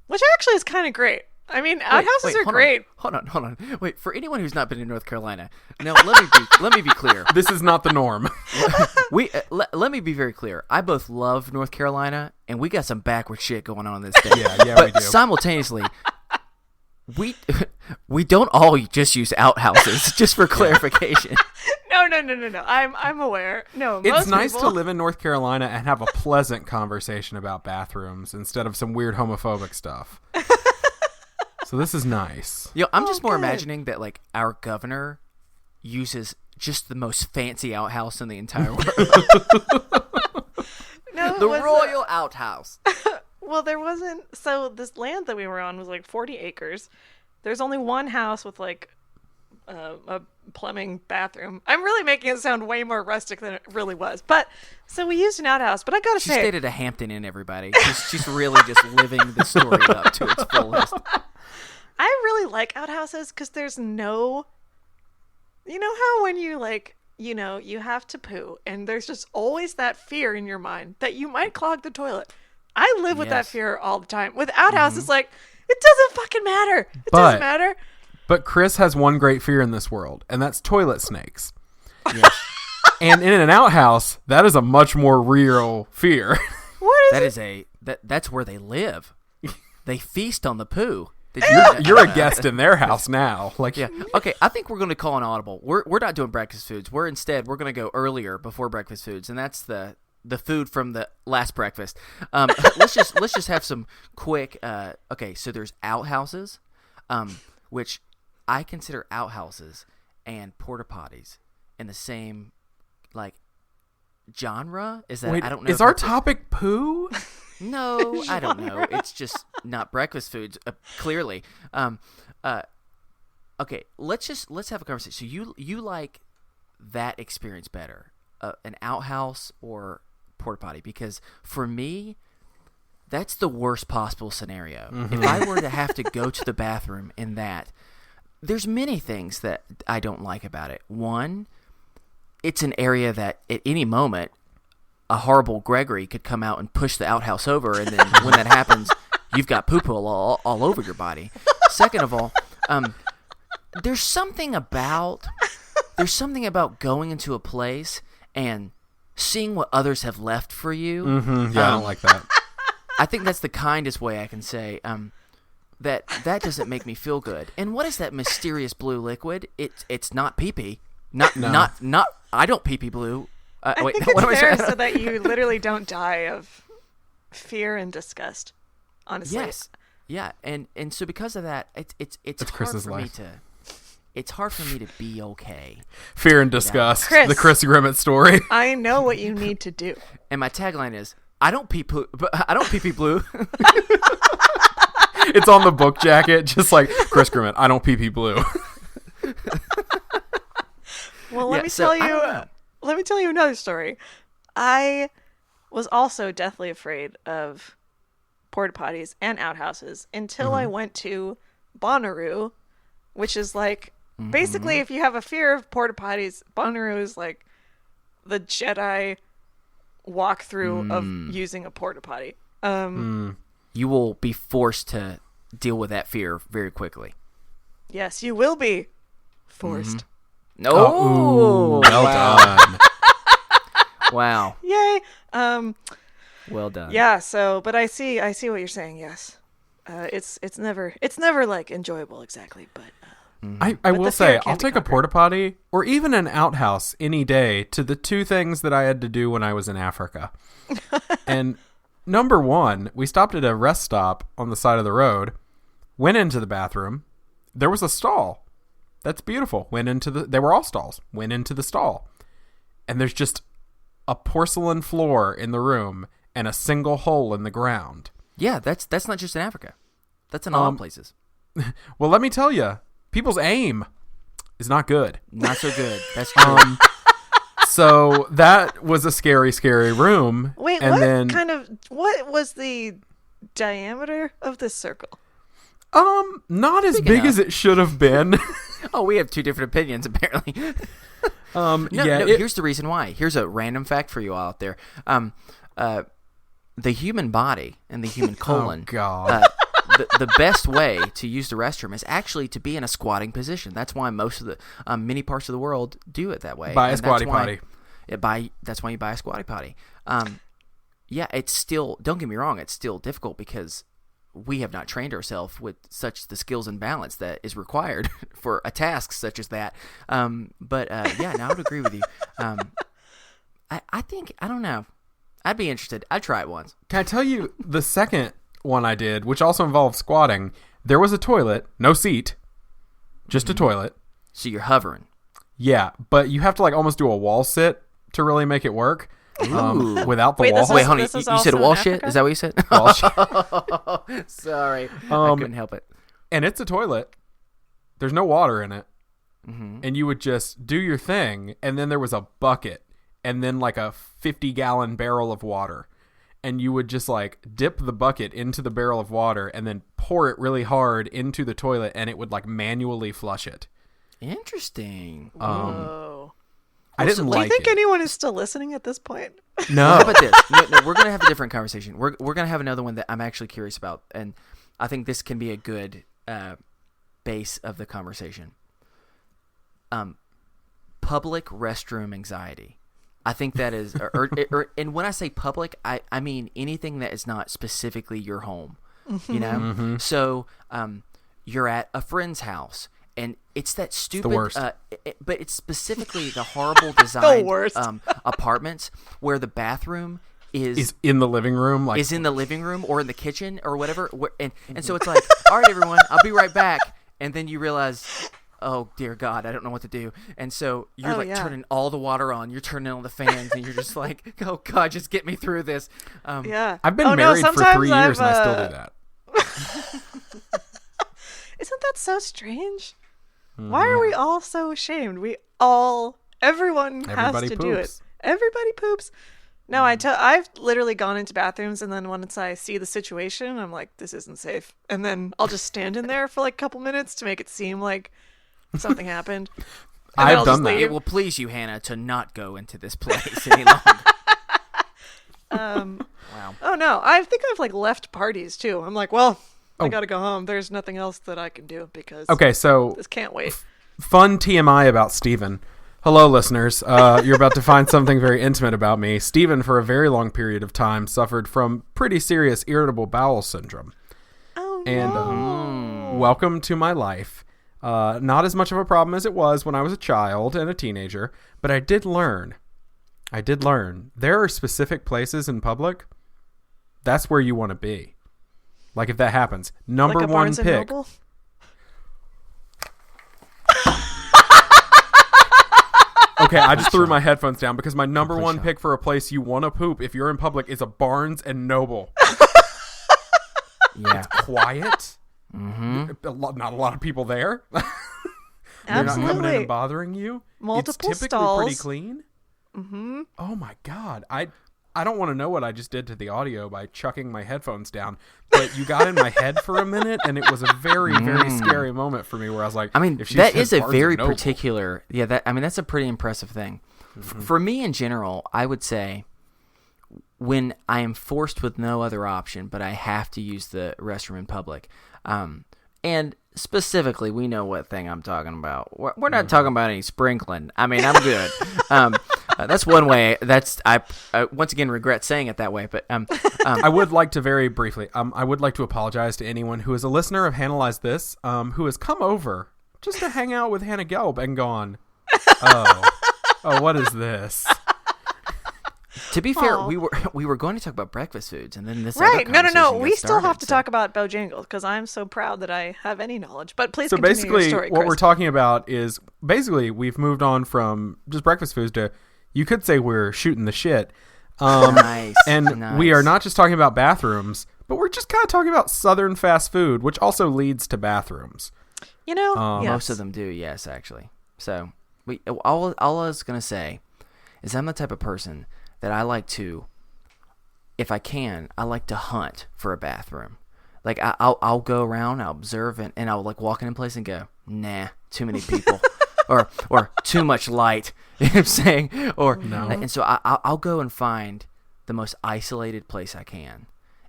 which actually is kind of great. I mean, outhouses are hold great. Hold on. Wait, for anyone who's not been in North Carolina, now let me be clear. This is not the norm. Let me be very clear. I both love North Carolina, and we got some backward shit going on in this state. Yeah, but we do. Simultaneously, we don't all just use outhouses. Just for clarification. No. I'm aware. No, It's most nice people... to live in North Carolina and have a pleasant conversation about bathrooms instead of some weird homophobic stuff. So this is nice. Yo, I'm just more good. imagining that like our governor uses just the most fancy outhouse in the entire world. No, The it was, royal outhouse. well, there wasn't. So this land that we were on was like 40 acres. There's only one house with like a plumbing bathroom. I'm really making it sound way more rustic than it really was. But so we used an outhouse. But I gotta She say, stayed at a Hampton Inn, everybody. She's really just living the story up to its fullest. I really like outhouses because there's no, you know how when you like, you have to poo and there's just always that fear in your mind that you might clog the toilet. I live with that Yes. fear all the time. With outhouses, it's like, it doesn't fucking matter. It doesn't matter. But Chris has one great fear in this world, and that's toilet snakes. Yes. And in an outhouse, that is a much more real fear. What is That it? is that's where they live. They feast on the poo. Did you know that? You're a guest in their house now. Like, Yeah. Okay. I think we're going to call an audible. We're not doing breakfast foods. We're going to go earlier before breakfast foods, and that's the food from the last breakfast. Let's just have some quick. Okay. So there's outhouses, which I consider outhouses and porta potties in the same like genre. Is that wait, I don't know. is if our that's a- topic poo? No, I don't know. It's just not breakfast foods, clearly. Okay, let's have a conversation. So you like that experience better, an outhouse or porta potty? Because for me, that's the worst possible scenario. If I were to have to go to the bathroom in that, there's many things that I don't like about it. One, it's an area that at any moment a horrible Gregory could come out and push the outhouse over, and then when that happens, you've got poo-poo all over your body. Second of all, there's something about going into a place and seeing what others have left for you. Yeah, I don't like that. I think that's the kindest way I can say that doesn't make me feel good. And what is that mysterious blue liquid? It's not pee-pee. Not. I don't pee-pee blue. I wait, think what it's am I there saying? so that you literally don't die of fear and disgust. Honestly, Yes. Yeah, and so because of that, it's hard Chris's for life. it's hard for me to be okay. Fear and disgust. Chris. The Chris Grimmett story. I know what you need to do. And my tagline is, I don't pee blue. It's on the book jacket, just like Chris Grimmett. I don't pee blue. Well, Yeah, let me so I don't know. tell you another story. I was also deathly afraid of porta potties and outhouses until I went to Bonnaroo, which is like basically if you have a fear of porta potties, Bonnaroo is like the Jedi walkthrough of using a porta potty. You will be forced to deal with that fear very quickly. Yes, you will be forced. No, Ooh, well done. Wow, Yay. well done. Yeah, so but I see what you're saying. Yes. It's never like enjoyable exactly, but I will the say, fear can't I'll be take a conquered. porta potty or even an outhouse any day to the two things that I had to do when I was in Africa. And number one, we stopped at a rest stop on the side of the road, went into the bathroom. There was a stall. That's beautiful. They were all stalls. Went into the stall. And there's just a porcelain floor in the room and a single hole in the ground. Yeah, that's not just in Africa. That's in all places. Well, let me tell you, people's aim is not good. Not so good. That's true. So that was a scary, scary room. wait, and what was the diameter of this circle? Not as Big big enough. as it should have been. Oh, we have two different opinions apparently. Yeah, Here's the reason why. Here's a random fact for you all out there. The human body and the human colon. Oh, God. The best way to use the restroom is actually to be in a squatting position. That's why most of the many parts of the world do it that way. Buy a And squatty that's why- potty. That's why you buy a squatty potty. Yeah, it's still. Don't get me wrong. It's still difficult because we have not trained ourselves with such the skills and balance that is required for a task such as that. But yeah, no, I would agree with you. I think I don't know. I'd be interested. I'd try it once. Can I tell you the second one I did, which also involved squatting? There was a toilet, no seat, just a toilet. So you're hovering. Yeah, but you have to like almost do a wall sit to really make it work. Without the Wait, wall. this is- Wait, honey, this is you said also wall in shit? Africa? Is that what you said? Wall shit. Sorry, I couldn't help it. And it's a toilet. There's no water in it. And you would just do your thing, and then there was a bucket, and then like a 50-gallon barrel of water. And you would just like dip the bucket into the barrel of water and then pour it really hard into the toilet, and it would like manually flush it. Interesting. Whoa. I didn't Do like you think it. anyone is still listening at this point? No. How about this? No, we're gonna have a different conversation. We're gonna have another one that I'm actually curious about, and I think this can be a good base of the conversation. Public restroom anxiety. I think that is, and when I say public, I mean anything that is not specifically your home. You know, so you're at a friend's house. And it's that stupid, worst. But it's specifically the horrible design worst. Apartments where the bathroom Is in the living room, like is in the living room or in the kitchen or whatever. And so it's like, all right, everyone, I'll be right back. And then you realize, oh, dear God, I don't know what to do. And so you're turning all the water on. You're turning on the fans. And you're just like, oh, God, just get me through this. Yeah. I've been married for 3 years and I still do that. Isn't that so strange? Why are we all so ashamed? Everyone has to do it. Everybody poops. No, I've literally gone into bathrooms, and then once I see the situation, I'm like, this isn't safe. And then I'll just stand in there for like a couple minutes to make it seem like something happened. I've done that. It will please you, Hannah, to not go into this place any longer. Wow. Oh no, I think I've like left parties too. I'm like, well, I gotta go home. There's nothing else that I can do because this can't wait. Fun TMI about Steven. Hello, listeners. You're about to find something very intimate about me. Steven, for a very long period of time, suffered from pretty serious irritable bowel syndrome. Oh, no. And welcome to my life. Not as much of a problem as it was when I was a child and a teenager, but I did learn. There are specific places in public. That's where you want to be. Like if that happens. Number like a one Barnes and pick. Noble? Okay, I just threw my headphones down because my number one pick for a place you want to poop if you're in public is a Barnes and Noble. Yeah. It's quiet. Mm-hmm. Not a lot of people there. They're Absolutely. not coming in and bothering you. Multiple it's typically stalls. pretty clean. Mm-hmm. Oh my God. I don't want to know what I just did to the audio by chucking my headphones down, but you got in my head for a minute, and it was a very, very scary moment for me where I was like, I mean, if she that said is a Barnes very and Noble, particular, that's a pretty impressive thing. For me in general, I would say when I am forced with no other option, but I have to use the restroom in public, and specifically, we know what thing I'm talking about. We're not talking about any sprinkling. I mean, I'm good. That's one way. I once again regret saying it that way, but I would like to very briefly. I would like to apologize to anyone who is a listener of Hannahlyze This, who has come over just to hang out with Hannah Gelb and gone, oh, what is this? To be fair, we were going to talk about breakfast foods, and then this right. other No. We still started, have to talk about Bojangles because I'm so proud that I have any knowledge. But please so continue basically, your story, what Chris. we're talking about is basically we've moved on from just breakfast foods to, you could say we're shooting the shit. Nice. And we are not just talking about bathrooms, but we're just kind of talking about Southern fast food, which also leads to bathrooms. You know, yes. Most of them do, yes, actually. So all I was going to say is I'm the type of person that I like to, if I can, I like to hunt for a bathroom. Like I'll go around, I'll observe, and I'll like walk in a place and go, nah, too many people, or too much light. You know what I'm saying? And so I'll go and find the most isolated place I can,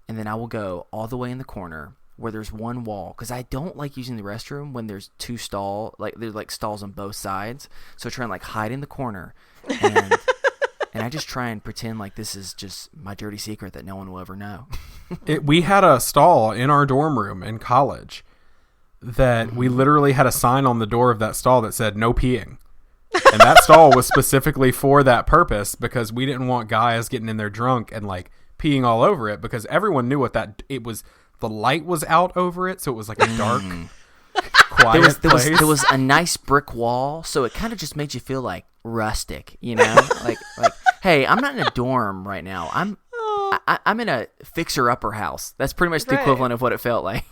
and then I will go all the way in the corner where there's one wall, because I don't like using the restroom when there's two there's like stalls on both sides. So I try and like hide in the corner, and and I just try and pretend like this is just my dirty secret that no one will ever know. We had a stall in our dorm room in college that we literally had a sign on the door of that stall that said no peeing. And that stall was specifically for that purpose because we didn't want guys getting in there drunk and like peeing all over it, because everyone knew it was. The light was out over it, so it was like a dark, quiet place. There was a nice brick wall, so it kind of just made you feel like rustic, you know? like, hey, I'm not in a dorm right now. I'm in a fixer-upper house. That's pretty much the equivalent of what it felt like.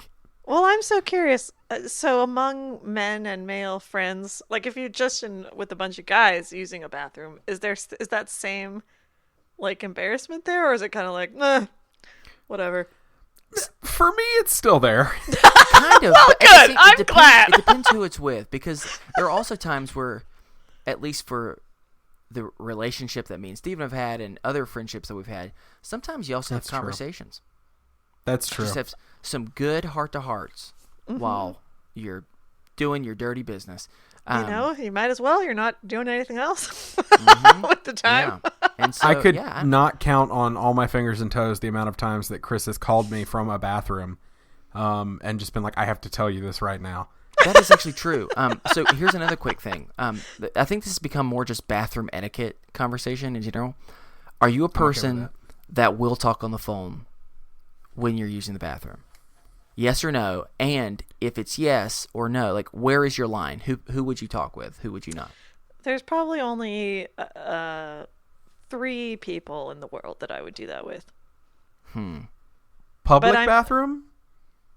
Well, I'm so curious. So among men and male friends, like if you're just with a bunch of guys using a bathroom, is that same like embarrassment there, or is it kind of like, whatever? For me, it's still there. Kind of. Well, but good. I'm glad. It depends who it's with, because there are also times where, at least for the relationship that me and Steven have had and other friendships that we've had, sometimes you also have conversations. That's true. Just have some good heart-to-hearts while you're doing your dirty business. You might as well. You're not doing anything else with the time. Yeah. And so, I could not count on all my fingers and toes the amount of times that Chris has called me from a bathroom and just been like, I have to tell you this right now. That is actually true. So here's another quick thing. I think this has become more just bathroom etiquette conversation in general. Are you a person that will talk on the phone when you're using the bathroom? Yes or no? And if it's yes or no, like where is your line? Who would you talk with? Who would you not? There's probably only 3 people in the world that I would do that with. Public bathroom?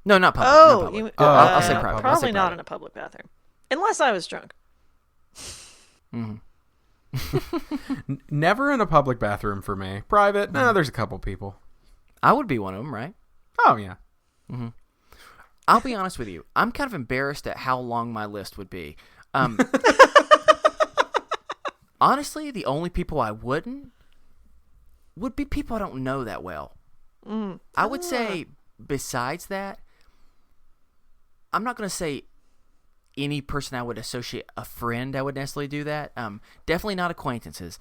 No, not public. Oh, not public. I'll say private. Probably not in a public bathroom. Unless I was drunk. Never in a public bathroom for me. Private, there's a couple people. I would be one of them, right? Oh, yeah. I'll be honest with you. I'm kind of embarrassed at how long my list would be. Honestly, the only people I wouldn't would be people I don't know that well. I would say besides that, I'm not going to say any person I would associate a friend I would necessarily do that. Definitely not acquaintances.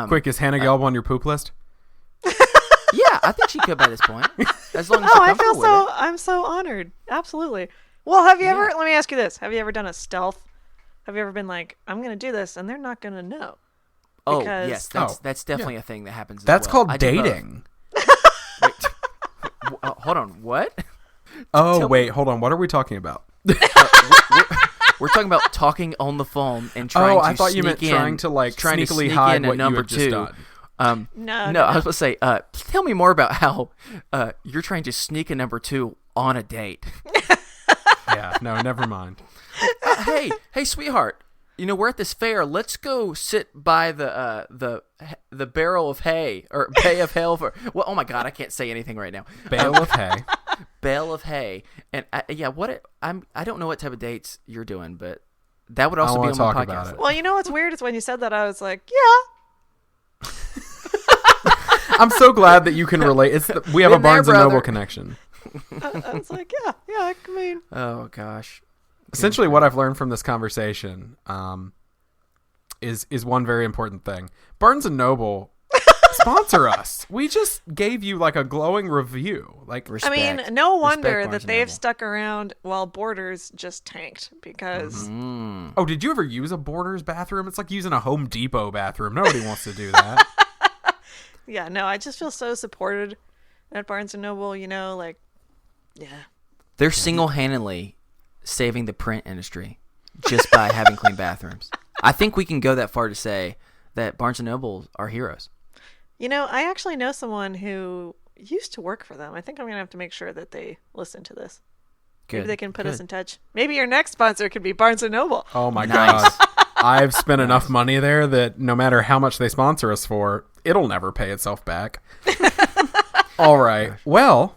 Quick, is Hannah Gelb on your poop list? Yeah, I think she could by this point. As long as she's comfortable with it. I'm so honored. Absolutely. Well, have you ever, let me ask you this. Have you ever done a stealth? Have you ever been like, I'm going to do this, and they're not going to know? Oh, yes. That's definitely a thing that happens That's as well. called dating. Wait. Hold on. What? Oh, wait. Hold on. What are we talking about? We're talking about talking on the phone and trying to I thought you meant sneak trying to sneakily hide what you had just done. No, I was going to say, tell me more about how you're trying to sneak a number 2 on a date. Yeah, no, never mind. Hey, sweetheart. You know, we're at this fair. Let's go sit by the barrel of hay or bay of hay for. Well, oh my God, I can't say anything right now. Bale of hay. Bale of hay, and I don't know what type of dates you're doing, but that would also be on my podcast. Well, you know what's weird is when you said that, I was like, yeah. I'm so glad that you can relate. We have a Barnes and Noble connection. I was like, yeah, I mean. Oh gosh. Essentially, what I've learned from this conversation is one very important thing. Barnes and Noble sponsor us. We just gave you like a glowing review. Respect. I mean, no wonder that they've stuck around while Borders just tanked because. Oh, did you ever use a Borders bathroom? It's like using a Home Depot bathroom. Nobody wants to do that. Yeah, no, I just feel so supported at Barnes and Noble. You know, yeah. They're single-handedly saving the print industry just by having clean bathrooms. I think we can go that far to say that Barnes & Noble are heroes. You know, I actually know someone who used to work for them. I think I'm going to have to make sure that they listen to this. Good. Maybe they can put us in touch. Maybe your next sponsor could be Barnes & Noble. Oh, my God. I've spent enough money there that no matter how much they sponsor us for, it'll never pay itself back. All right. Well,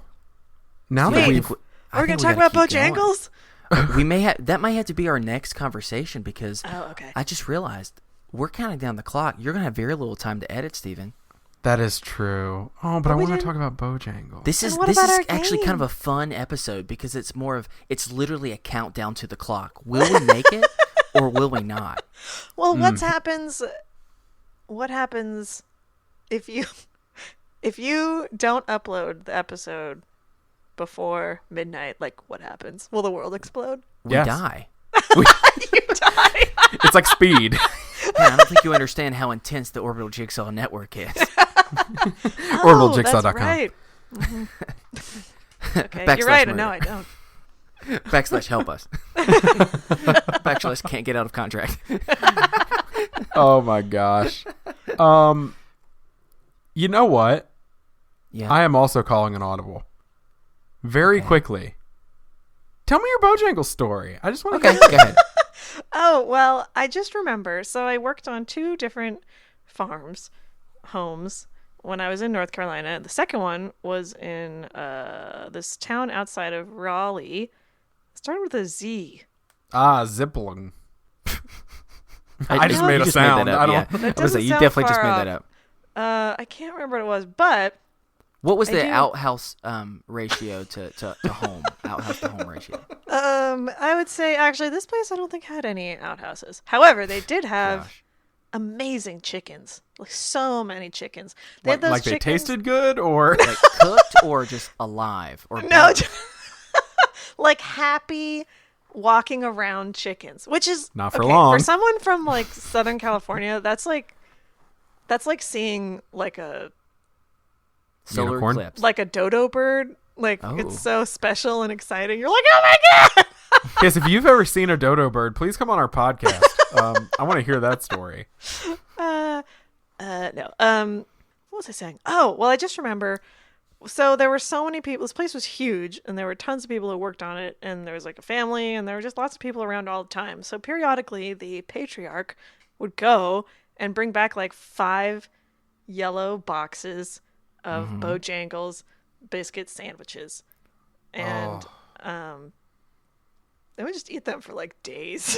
now that we've... Are we going to talk about Bojangles? That might have to be our next conversation because okay. I just realized we're counting down the clock. You're going to have very little time to edit, Steven. That is true. Oh, but I want to talk about Bojangles. This is actually kind of a fun episode because it's literally a countdown to the clock. Will we make it or will we not? Well, what happens if you don't upload the episode before midnight? Like, what happens? Will the world explode? We die. You die. It's like speed. Man, I don't think you understand how intense the Orbital Jigsaw network is. OrbitalJigsaw.com. That's right. Mm-hmm. Okay, you're right. No, I don't. / help us. / can't get out of contract. Oh my gosh. You know what? Yeah. I am also calling an audible. Very quickly. Tell me your Bojangles story. I just want to go ahead. Oh, well, I just remember. So I worked on 2 different homes, when I was in North Carolina. The second one was in this town outside of Raleigh. It started with a Z. Zipplung. I just made a sound. Made that up, you definitely just made that up. I can't remember what it was, but what was the outhouse ratio to home? Outhouse to home ratio. I would say actually this place I don't think had any outhouses. However, they did have amazing chickens. Like so many chickens. They had those chickens. They tasted good or like cooked or just alive or no, like happy walking around chickens, which is not for long. For someone from like Southern California, that's like seeing like a solar eclipse, like a dodo bird. Like it's so special and exciting. You're like, oh my god! Yes, if you've ever seen a dodo bird, please come on our podcast. I want to hear that story. No. What was I saying? Oh, well, I just remember So there were so many people. This place was huge, and there were tons of people who worked on it, and there was like a family, and there were just lots of people around all the time. So periodically, the patriarch would go and bring back like 5 yellow boxes of Bojangles biscuit sandwiches, and they would just eat them for like days.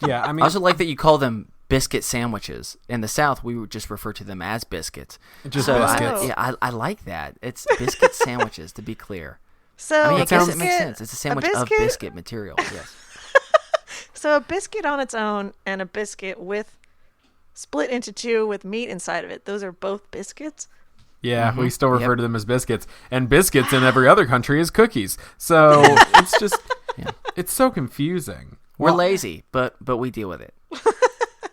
Yeah, I mean, I also like that you call them biscuit sandwiches. In the South, we would just refer to them as biscuits. Just so biscuits. I like that. It's biscuit sandwiches, to be clear. So I mean, I guess biscuit, it makes sense. It's a sandwich of biscuit material. Yes. So a biscuit on its own and a biscuit with split into 2 with meat inside of it. Those are both biscuits. Yeah, we still refer to them as biscuits, and biscuits in every other country is cookies. So it's just, it's so confusing. We're lazy, but we deal with it.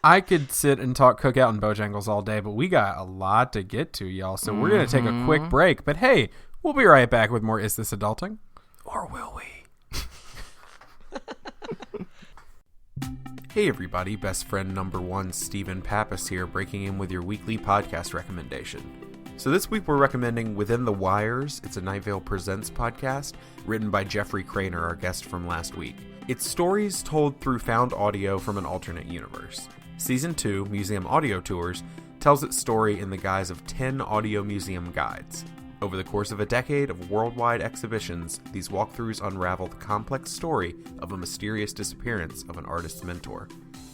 I could sit and talk Cookout and Bojangles all day, but we got a lot to get to, y'all. So we're going to take a quick break. But hey, we'll be right back with more Is This Adulting? Or will we? Hey everybody, best friend number 1, Stephen Pappas here, breaking in with your weekly podcast recommendation. So this week we're recommending Within the Wires. It's a Night Vale Presents podcast, written by Jeffrey Craner, our guest from last week. It's stories told through found audio from an alternate universe. Season 2, Museum Audio Tours, tells its story in the guise of 10 audio museum guides. Over the course of a decade of worldwide exhibitions, these walkthroughs unravel the complex story of a mysterious disappearance of an artist's mentor.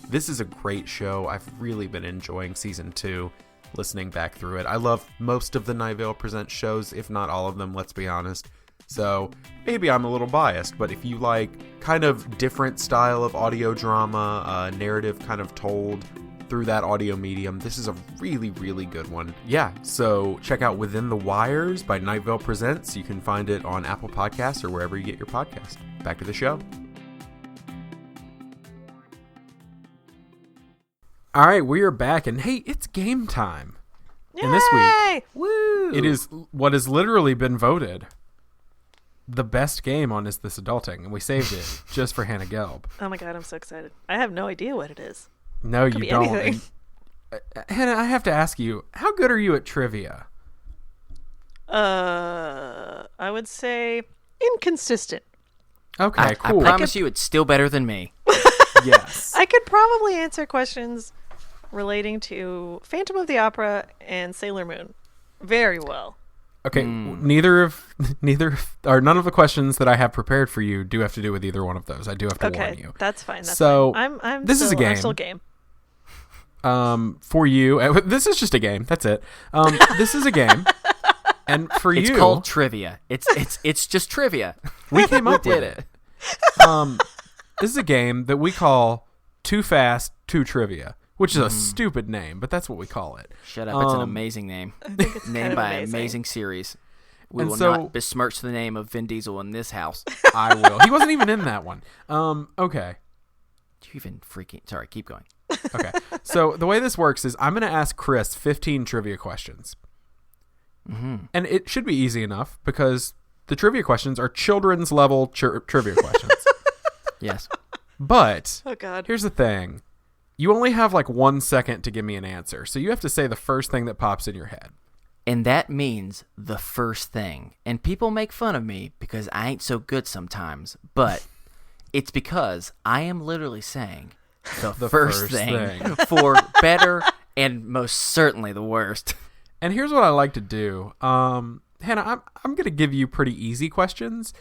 This is a great show. I've really been enjoying Season 2, listening back through it. I love most of the Night Vale Presents shows, if not all of them, let's be honest. So maybe I'm a little biased, but if you like kind of different style of audio drama, narrative kind of told through that audio medium, this is a really, really good one. Yeah, so check out Within the Wires by Night Vale Presents. You can find it on Apple Podcasts or wherever you get your podcast. Back to the show. All right, we are back, and hey, it's game time. Yay! And this week, Woo! it is what has literally been voted the best game on Is This Adulting, and we saved it just for Hannah Gelb. Oh my god, I'm so excited. I have no idea what it is. No, Could you be don't. anything. And, Hannah, I have to ask you, how good are you at trivia? I would say inconsistent. Okay, cool. I promise you it's still better than me. Yes. I could probably answer questions relating to Phantom of the Opera and Sailor Moon very well. Okay, none of the questions that I have prepared for you do have to do with either one of those. I do have to warn you. That's fine. That's So, fine. I'm this is a game. I'm still game. For you, this is just a game. That's it. This is a game, and for It's you, called trivia. It's just trivia. we came up did with it. This is a game that we call Too Fast, Too Trivia, which is a stupid name, but that's what we call it. Shut up! It's an amazing name. It's Named kind of by an amazing. amazing series. We And will so- not besmirch the name of Vin Diesel in this house. I will. He wasn't even in that one. Okay. You even freaking... Sorry, keep going. Okay. So the way this works is I'm going to ask Chris 15 trivia questions. And it should be easy enough because the trivia questions are children's level trivia questions. Yes. But Oh god. here's the thing. You only have like 1 second to give me an answer. So you have to say the first thing that pops in your head. And that means the first thing. And people make fun of me because I ain't so good sometimes. But it's because I am literally saying the first thing for better and most certainly the worst. And here's what I like to do. Hannah, I'm going to give you pretty easy questions.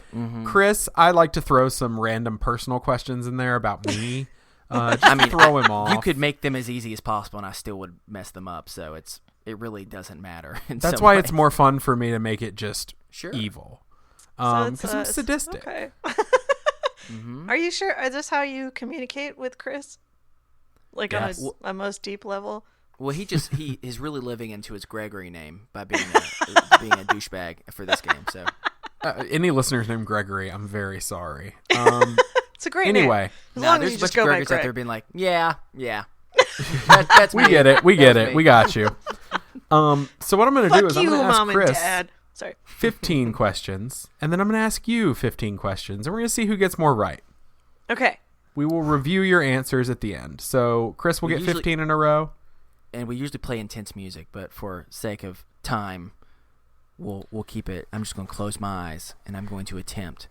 Chris, I like to throw some random personal questions in there about me. Just to throw him off. You could make them as easy as possible and I still would mess them up. So it really doesn't matter. That's why it's more fun for me to make it just evil. So Because I'm sadistic. Okay. Are you sure? Is this how you communicate with Chris? Like Yes. on a most deep level? Well, he is really living into his Gregory name by being a douchebag for this game. So Any listeners named Gregory, I'm very sorry. It's a great name. Anyway, As long as there's you a just bunch of go by Gregors out there Greg. being like, yeah. That's we me. get it. We get it. me. We got you. So what I'm going to do Fuck is I'm you, going to ask Mom Chris and Dad. Sorry. 15 questions, and then I'm going to ask you 15 questions, and we're going to see who gets more right. Okay. We will review your answers at the end. So Chris will We get usually- 15 in a row. And we usually play intense music, but for sake of time, we'll keep it. I'm just going to close my eyes, and I'm going to attempt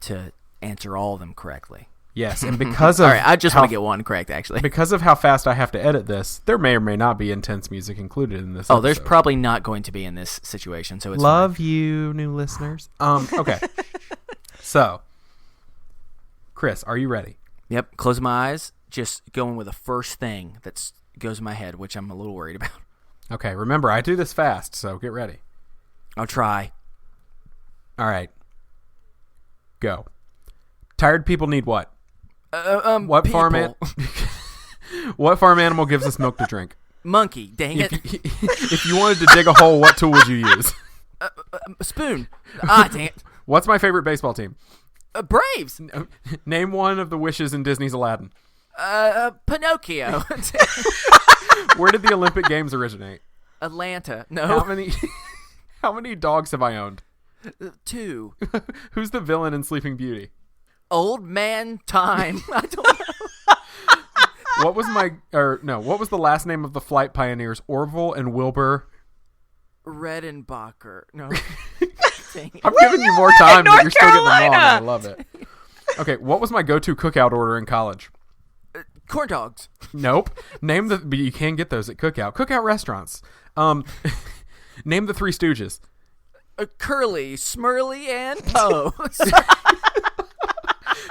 to answer all of them correctly. Yes, and because of all right, I just want to get one correct, actually. Because of how fast I have to edit this, there may or may not be intense music included in this. There's probably not going to be in this situation. So it's love fine. You, new listeners. Okay. So, Chris, are you ready? Yep. Close my eyes. Just going with the first thing that goes in my head, which I'm a little worried about. Okay. Remember, I do this fast, so get ready. I'll try. All right. Go. Tired people need what? What people. What farm animal gives us milk to drink? Monkey. Dang it. If you wanted to dig a hole, what tool would you use? A spoon. Dang it. What's my favorite baseball team? Braves. Name one of the wishes in Disney's Aladdin. Pinocchio. Where did the Olympic Games originate? Atlanta. No. How many dogs have I owned? 2. Who's the villain in Sleeping Beauty? Old man time. I don't know. What was the last name of the flight pioneers Orville and Wilbur Redenbacher? No. I'm giving you more time, but you're still getting them wrong. I love it. Okay, what was my go-to cookout order in college? Corn dogs. Nope. But you can get those at cookout restaurants. Name the Three Stooges. Curly, Smurly, and Poe.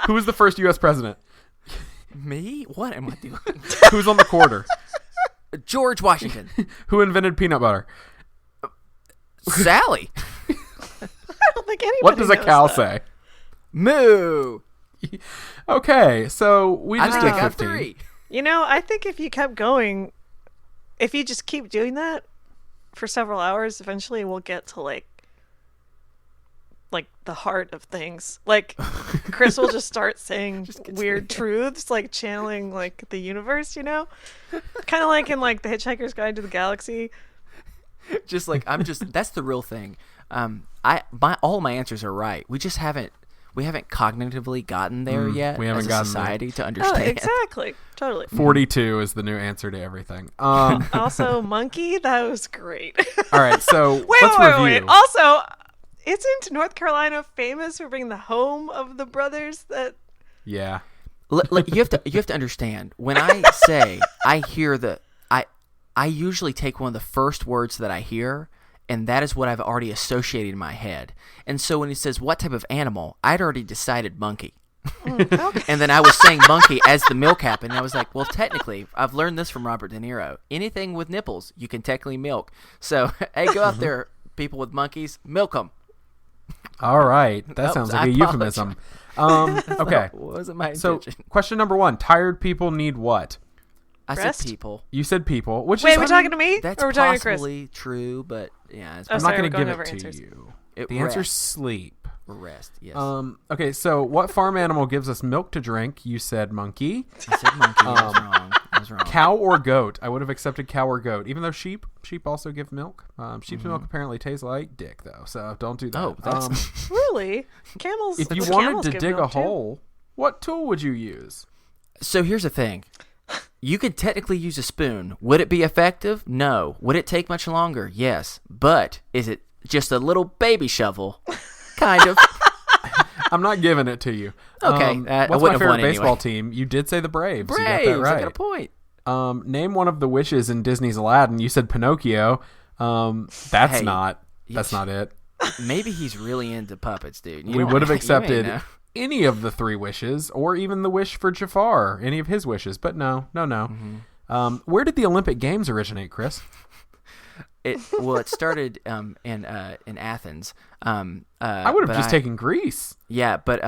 Who was the first U.S. president? Me? What am I doing? Who's on the quarter? George Washington. Who invented peanut butter? Sally. I don't think anybody What does a cow knows say? Moo. Okay, so we just did I got 15. 3. You know, I think if you kept going, if you just keep doing that for several hours, eventually we'll get to like the heart of things. Like Chris will just start saying weird truths, like channeling like the universe, you know? Kind of like in like The Hitchhiker's Guide to the Galaxy. Just like that's the real thing. All my answers are right. We just haven't cognitively gotten there yet. We haven't as a gotten society to understand. Oh, exactly. Totally. 42 is the new answer to everything. Also, monkey, that was great. All right, so let's wait, review. wait. Also, isn't North Carolina famous for being the home of the brothers that... Yeah. You have to understand, when I say I hear I usually take one of the first words that I hear, and that is what I've already associated in my head. And so when he says, what type of animal, I'd already decided monkey. Okay. And then I was saying monkey as the milk happened, and I was like, well, technically, I've learned this from Robert De Niro. Anything with nipples, you can technically milk. So, hey, go out there, people with monkeys, milk them. All right. That sounds like a euphemism. Okay. Wasn't my So, intention. question number 1. Tired people need what? I Rest? said people. You said people. Which Wait, is, we're talking to me? That's or we're talking to Chris? possibly true, but yeah. It's Oh, I'm sorry, not going we're to give going it over to answers. you. It The answer's rest. sleep. Rest, yes. Okay, so what farm animal gives us milk to drink? You said monkey. I said monkey. I was wrong. Cow or goat? I would have accepted cow or goat, even though sheep also give milk. Sheep's milk apparently tastes like dick, though, so don't do that. Oh, that's Really? Camels... if you camels wanted to give dig a milk, too. hole, what tool would you use? So here's the thing. You could technically use a spoon. Would it be effective? No. Would it take much longer? Yes. But is it just a little baby shovel? Kind of. I'm not giving it to you. Okay, I What's wouldn't my have favorite won baseball anyway. team? You did say the Braves. Braves. You got that right. I got a point. Name one of the wishes in Disney's Aladdin. You said Pinocchio. That's Hey, not it. Maybe he's really into puppets, dude. We would have You accepted ain't know. any of the 3 wishes, or even the wish for Jafar, any of his wishes. But no. Mm-hmm. Where did the Olympic Games originate, Chris? It started in Athens. I would have just taken Greece. Yeah, but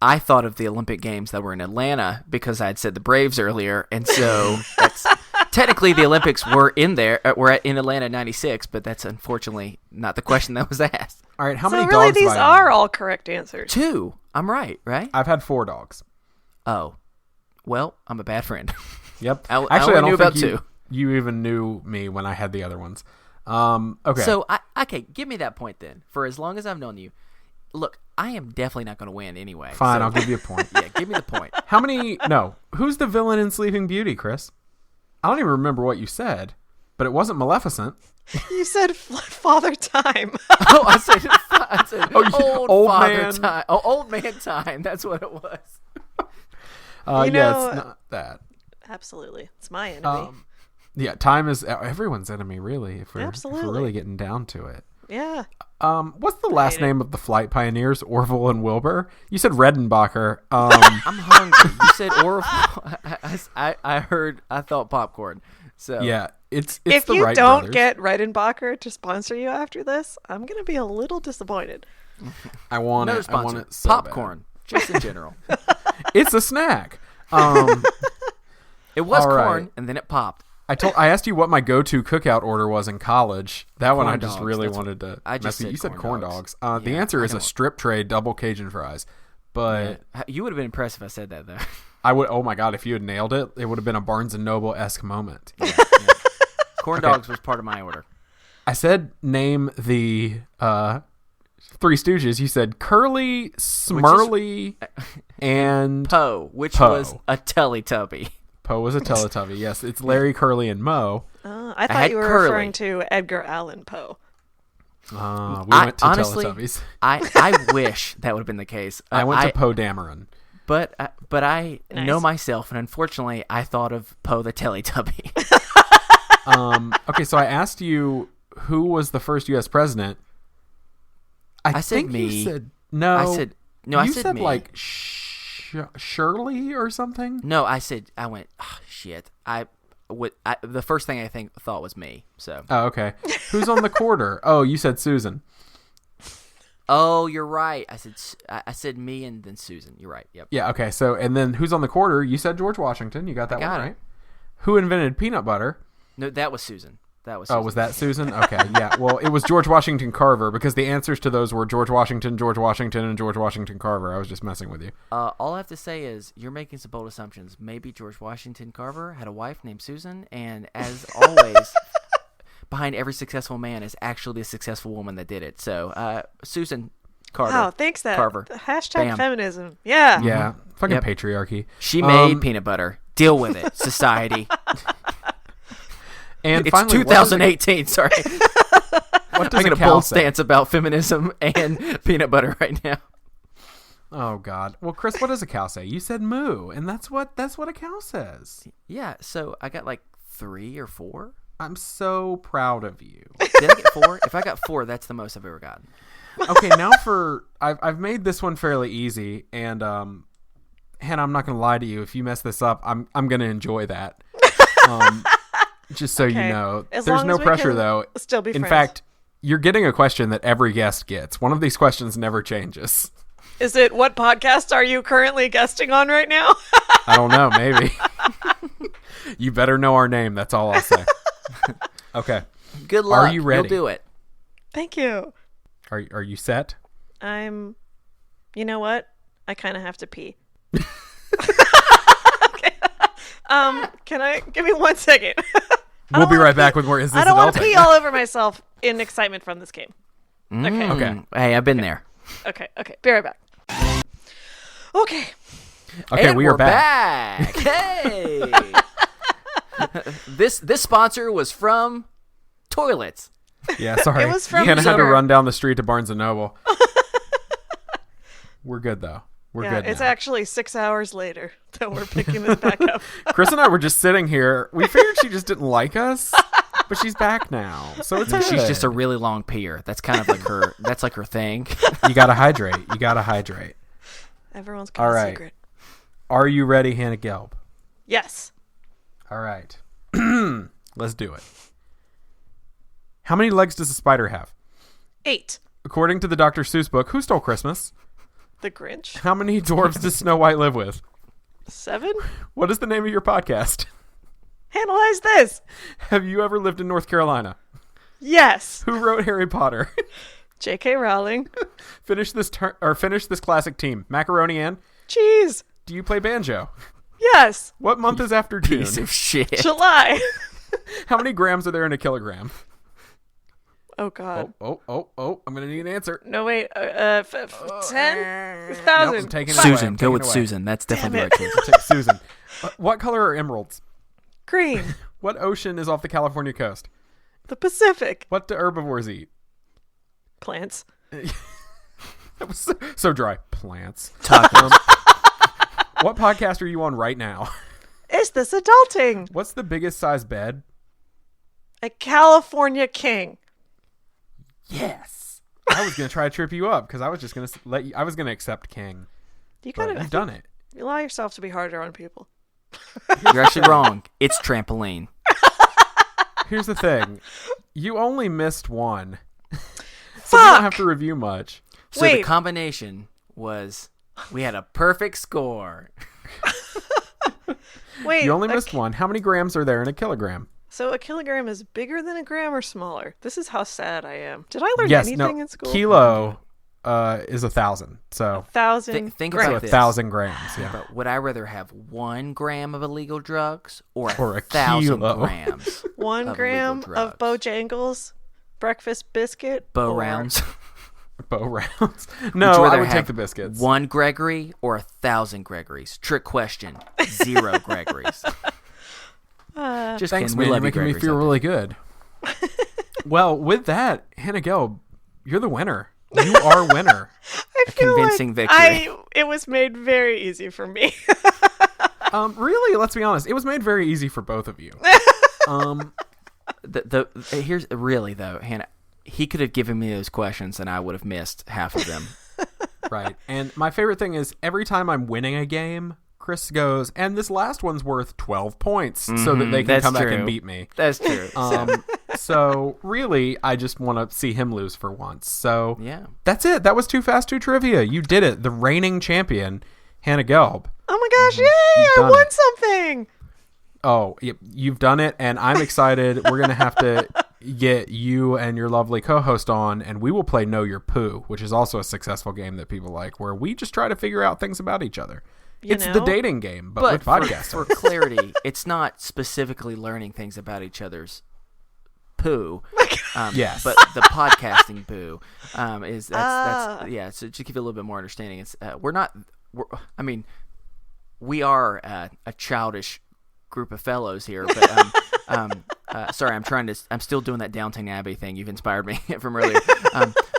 I thought of the Olympic Games that were in Atlanta because I had said the Braves earlier, and so that's technically the Olympics were in Atlanta in '96, but that's unfortunately not the question that was asked. All right, how So many really, dogs these have I owned? are all correct answers. 2. I'm right? I've had 4 dogs. Oh, well, I'm a bad friend. Yep. I Actually, only I knew don't about think 2. you even knew me when I had the other ones. Okay. So, okay, give me that point then. For as long as I've known you, look, I am definitely not going to win anyway. Fine, so- I'll give you a point. Yeah, give me the point. How many? No. Who's the villain in Sleeping Beauty, Chris? I don't even remember what you said. but it wasn't Maleficent. You said Father Time. Oh, I said old Father man. Time. Oh, old man time. That's what it was. You Yeah, know, it's not that. Absolutely. It's my enemy. Yeah, time is everyone's enemy, really, if we're Absolutely. really getting down to it. Yeah. What's the last name of the flight pioneers, Orville and Wilbur? You said Redenbacher. I'm hungry. You said Orville. I thought popcorn. So Yeah, it's If the you Wright don't brothers. get Redenbacher to sponsor you after this, I'm going to be a little disappointed. I want no it. I sponsor. want it so Popcorn, just in general. bad. It's a snack. It was All right. corn, and then it popped. I asked you what my go-to cookout order was in college. That one Corn I just dogs, really that's wanted to. I just mess with. said You said corn corn dogs. dogs. The Yeah, answer I is a don't- strip tray double Cajun fries. But You would have been impressed if I said that, though. I would. Oh my god! If you had nailed it, it would have been a Barnes and Noble-esque moment. Corn dogs was part of my order. I said name the Three Stooges. You said Curly, Smurly, and Poe, which Poe. was a Teletubby. Poe was a Teletubby. Yes, it's Larry, Curly, and Moe. I thought had you were Curly. referring to Edgar Allan Poe. We went to honestly, Teletubbies. I wish that would have been the case. I went to Poe Dameron. But I Nice. know myself, and unfortunately, I thought of Poe the Teletubby. Okay, so I asked you who was the first U.S. president. I said think me. You said no. I said no. I You said said me. like Shirley or something. No, I went. Oh, shit. The first thing I thought was me. So. Oh, okay. Who's on the quarter? Oh, you said Susan. Oh, you're right. I said me and then Susan. You're right. Yep. Yeah. Okay. So, and then who's on the quarter? You said George Washington. You got that got one it. right. Who invented peanut butter? No, that was Susan. Oh, was that Susan? Okay. Yeah. Well, it was George Washington Carver because the answers to those were George Washington, and George Washington Carver. I was just messing with you. All I have to say is you're making some bold assumptions. Maybe George Washington Carver had a wife named Susan, and as always, behind every successful man is actually a successful woman that did it. So, Susan Carter. Wow, thanks Carver. Hashtag Bam. feminism. Yeah. Yeah. Fucking Yep. patriarchy. She made peanut butter. Deal with it, society. And It's finally, 2018. Sorry. What does I'm a going to cow bold say? stance about feminism and peanut butter right now. Oh God. Well, Chris, what does a cow say? You said moo, and that's what a cow says. Yeah, so I got like 3 or 4. I'm so proud of you. Did I get 4? If I got 4, that's the most I've ever gotten. Okay, now I've made this one fairly easy, and Hannah, I'm not gonna lie to you. If you mess this up, I'm gonna enjoy that. Just so you Okay. know, As there's long no as we pressure can though. still be In friends. fact, you're getting a question that every guest gets. One of these questions never changes. Is it what podcast are you currently guesting on right now? I don't know. Maybe. You better know our name. That's all I'll say. Okay. Good luck. Are you ready? You'll do it. Thank you. Are you set? You know what? I kind of have to pee. Can I give me 1 second? We'll be right back with more Is This I don't want to Adulting? pee all over myself in excitement from this game. Okay. Okay. Hey, I've been there. Okay. Be right back. Okay. Okay, And we are we're back. Hey. This sponsor was from toilets. Yeah, sorry. It was from Hannah had to Summer. run down the street to Barnes & Noble. We're good, though. We're Yeah, good it's now. actually 6 hours later that we're picking this back up. Chris and I were just sitting here. We figured she just didn't like us, but she's back now. So it's good. She's just a really long peer. That's kind of like her. That's like her thing. You gotta hydrate. Everyone's got All a right. secret. Are you ready, Hannah Gelb? Yes. All right. Let's do it. How many legs does a spider have? 8. According to the Dr. Seuss book, Who Stole Christmas? The Grinch. How many dwarves does Snow White live with? 7. What is the name of your podcast? Analyze this. Have you ever lived in North Carolina? Yes. Who wrote Harry Potter? J.K. Rowling. Finish this classic team. Macaroni and Cheese. do you play banjo? Yes. What month is after June? Piece of shit. July. How many grams are there in a kilogram? Oh, God. Oh! I'm gonna need an answer. No, wait. 10,000. Nope, I'm taking it away. Susan, I'm go taking with it away. Susan. That's definitely the Damn right choice. Take Susan. What color are emeralds? Green. What ocean is off the California coast? The Pacific. What do herbivores eat? Plants. That was so dry. Plants. Tacos. What podcast are you on right now? Is this adulting? What's the biggest size bed? A California king. Yes. I was gonna try to trip you up because I was just gonna let you. I was gonna accept king. You gotta. You've done it. You allow yourself to be harder on people. You're actually wrong. It's trampoline. Here's the thing. You only missed one. So Fuck! we don't have to review much. So Wait. the combination was we had a perfect score. Wait. You only missed one. How many grams are there in a kilogram? So a kilogram is bigger than a gram or smaller? This is how sad I am. Did I learn Yes, anything no. in school? Kilo is 1,000. So 1,000 Think grams. about so this. 1,000 grams. Yeah. But would I rather have 1 gram of illegal drugs or Or a 1,000 kilo. grams? 1 of gram illegal of drugs. Bojangles breakfast biscuit. Bow or rounds. Bow rounds. Would No, you I rather would take have the biscuits. 1 Gregory or 1,000 Gregories? Trick question. 0 Gregories. Just Thanks, kidding. man. We You're love you, making me Gregories feel out there. really good. Well, with that, Hannah Gelb, you're the winner. You are winner. I feel convincing like victory. it was made very easy for me. Really, let's be honest. It was made very easy for both of you. Here's really though, Hannah. He could have given me those questions, and I would have missed half of them. Right. And my favorite thing is every time I'm winning a game, Chris goes, and this last one's worth 12 points so that they can that's come back true. and beat me. That's true. So really, I just want to see him lose for once. So Yeah. that's it. That was Too Fast, Too Trivia. You did it. The reigning champion, Hannah Gelb. Oh my gosh, yay! You've I done won it. something! Oh, you've done it, and I'm excited. We're going to have to get you and your lovely co-host on, and we will play Know Your Poo, which is also a successful game that people like, where we just try to figure out things about each other. It's the dating game, but with podcasts. for clarity, it's not specifically learning things about each other's poo. Yes. But the podcasting poo is that's yeah. So to give you a little bit more understanding, it's we are a childish group of fellows here, but sorry, I'm still doing that Downton Abbey thing. You've inspired me from earlier.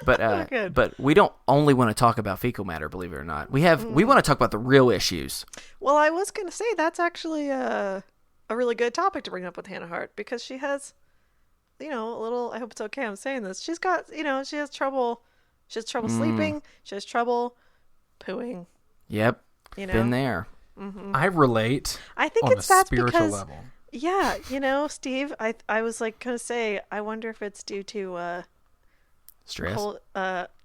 But we don't only want to talk about fecal matter, believe it or not. We want to talk about the real issues. Well, I was going to say that's actually a really good topic to bring up with Hannah Hart because she has, a little, I hope it's okay I'm saying this. She's got, she has trouble sleeping. She has trouble pooing. Yep. Been there. I relate. I think on it's a that's spiritual because, level. yeah, Steve, I was like going to say, I wonder if it's due to Stress.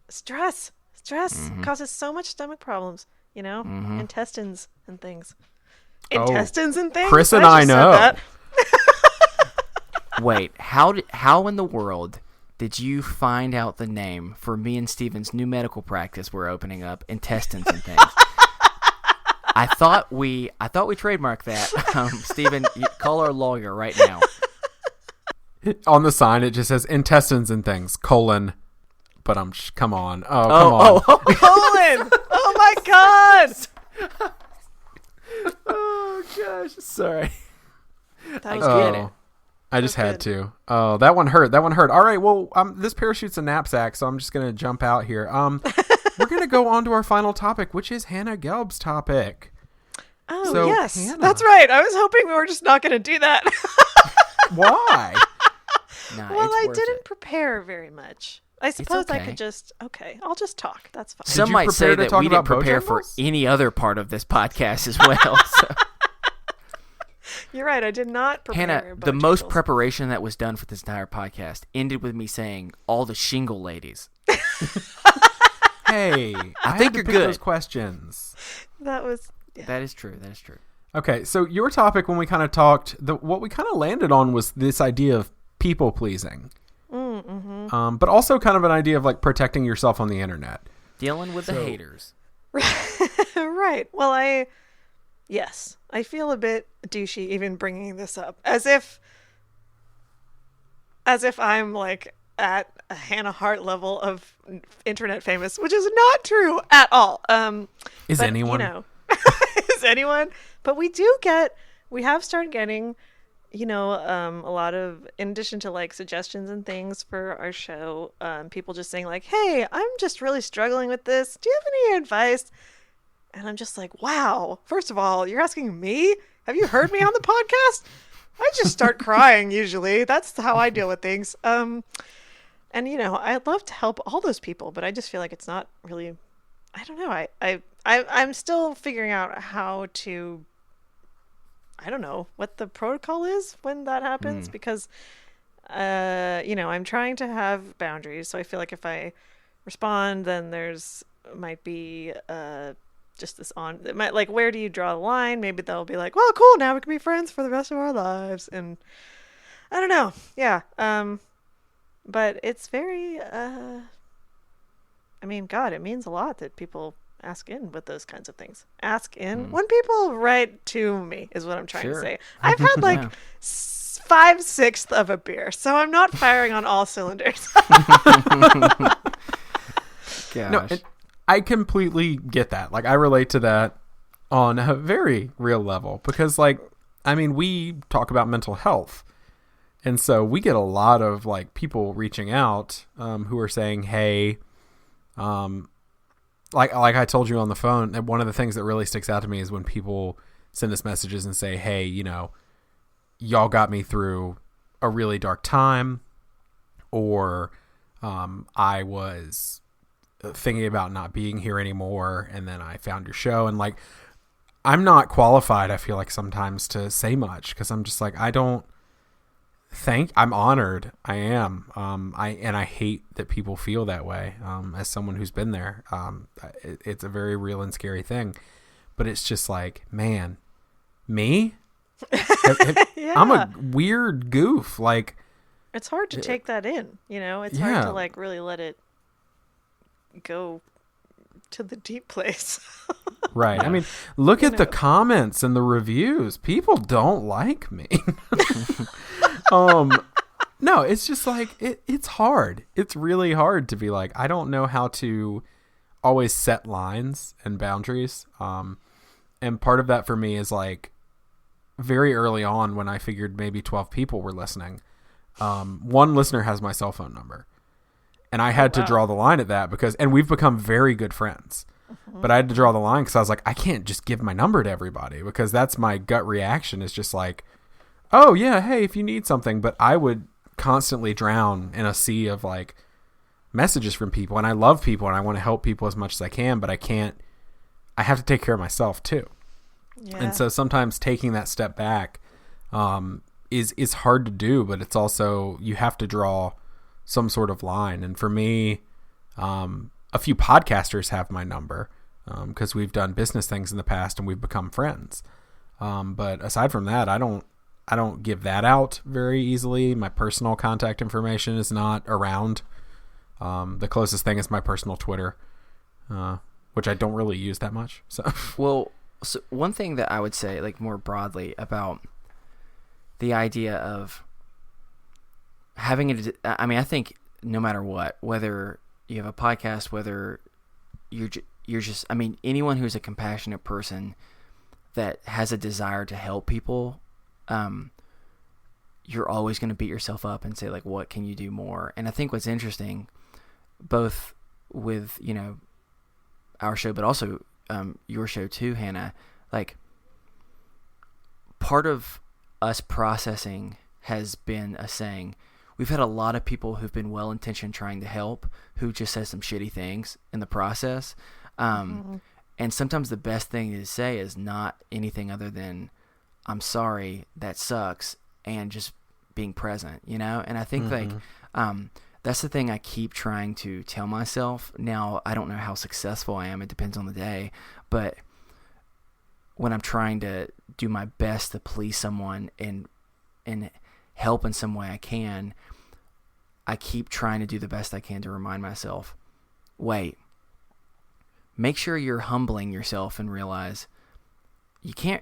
Stress causes so much stomach problems, intestines and things. Intestines and things? Chris and I just said know. that. Wait, how in the world did you find out the name for me and Steven's new medical practice we're opening up, intestines and things? I thought we trademarked that. Steven, call our lawyer right now. On the sign, it just says intestines and things, but come on. Oh, come on. Colon! Oh my god! Oh gosh, sorry. That was get good. it. I just had good. to. Oh, that one hurt. All right, well, this parachute's a knapsack, so I'm just going to jump out here. We're going to go on to our final topic, which is Hannah Gelb's topic. Oh, So, yes. Hannah. That's right. I was hoping we were just not going to do that. Why? Nah, Well, it's I worth didn't it. prepare very much. I suppose I okay. could just... Okay, I'll just talk. That's fine. Some you might prepare say to that talk we didn't about prepare for Bojangles? any other part of this podcast as well. So. You're right. I did not prepare. Hannah, the most Bojangles. preparation that was done for this entire podcast ended with me saying all the shingle ladies. Hey, I think had to you're pick good. those questions. That was... Yeah. That is true. Okay, so your topic when we kind of talked, what we kind of landed on was this idea of people pleasing. Mm-hmm. But also kind of an idea of like protecting yourself on the internet. Dealing with the haters. Right. Well, I feel a bit douchey even bringing this up. As if I'm like at a Hannah Hart level of internet famous, which is not true at all. Is but, anyone? Is anyone? But we have started getting a lot of, in addition to like suggestions and things for our show, people just saying like, hey, I'm just really struggling with this. Do you have any advice? And I'm just like, wow, first of all, you're asking me? Have you heard me on the podcast? I just start crying usually. That's how I deal with things. And, I'd love to help all those people, but I just feel like it's not really, I don't know. I'm still figuring out how to, I don't know what the protocol is when that happens because, I'm trying to have boundaries. So I feel like if I respond, then might be, just this like, where do you draw the line? Maybe they'll be like, well, cool, now we can be friends for the rest of our lives. And I don't know. Yeah. But it's very, God, it means a lot that people ask in with those kinds of things. Ask in when people write to me is what I'm trying to say. I've had like 5/6 of a beer, so I'm not firing on all cylinders. Gosh. No, I completely get that. Like, I relate to that on a very real level because, we talk about mental health. And so we get a lot of, people reaching out who are saying, hey, like I told you on the phone, that one of the things that really sticks out to me is when people send us messages and say, hey, y'all got me through a really dark time, or I was thinking about not being here anymore, and then I found your show. And I'm not qualified, I feel like, sometimes to say much because I'm just like, I'm honored. I am. I hate that people feel that way. As someone who's been there, it's a very real and scary thing, but it's just like, man, me? Yeah. I'm a weird goof. It's hard to take that in, it's hard to really let it go to the deep place. Right. I mean, look at the comments and the reviews. People don't like me. No, it's just it's hard. It's really hard to be like, I don't know how to always set lines and boundaries. And part of that for me is very early on when I figured maybe 12 people were listening. One listener has my cell phone number. And I had to draw the line at that and we've become very good friends. But I had to draw the line because I was like, I can't just give my number to everybody because that's my gut reaction is just like, oh yeah, hey, if you need something. But I would constantly drown in a sea of messages from people, and I love people and I want to help people as much as I can, but I have to take care of myself too. Yeah. And so sometimes taking that step back is hard to do, but it's also, you have to draw some sort of line. And for me, a few podcasters have my number because we've done business things in the past and we've become friends. But aside from that, I don't give that out very easily. My personal contact information is not around. The closest thing is my personal Twitter, which I don't really use that much. So one thing that I would say, more broadly about the idea of having it, I think no matter what, whether you have a podcast, whether you're just, anyone who's a compassionate person that has a desire to help people, you're always going to beat yourself up and say what can you do more? And I think what's interesting, both with, our show, but also your show too, Hannah, part of us processing has been a saying, we've had a lot of people who've been well-intentioned trying to help who just said some shitty things in the process. And sometimes the best thing to say is not anything other than, I'm sorry, that sucks, and just being present, And I think that's the thing I keep trying to tell myself. Now, I don't know how successful I am. It depends on the day. But when I'm trying to do my best to please someone and help in some way I can, I keep trying to do the best I can to remind myself, wait, make sure you're humbling yourself and realize you can't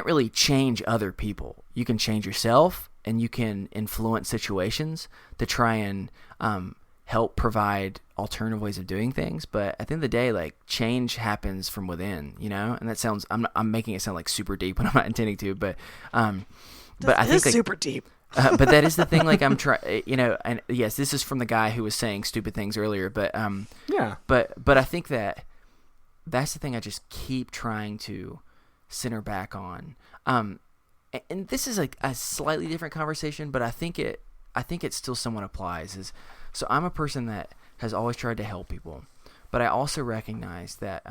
really change other people. You can change yourself, and you can influence situations to try and help provide alternative ways of doing things. But at the end of the day, change happens from within, And that sounds, I'm making it sound super deep when I'm not intending to, but But I think super deep. But that is the thing. Like I'm trying, and yes, this is from the guy who was saying stupid things earlier. But yeah. But I think that's the thing. I just keep trying to center back on. And this is like a slightly different conversation, but I think it still somewhat applies. So I'm a person that has always tried to help people, but I also recognize that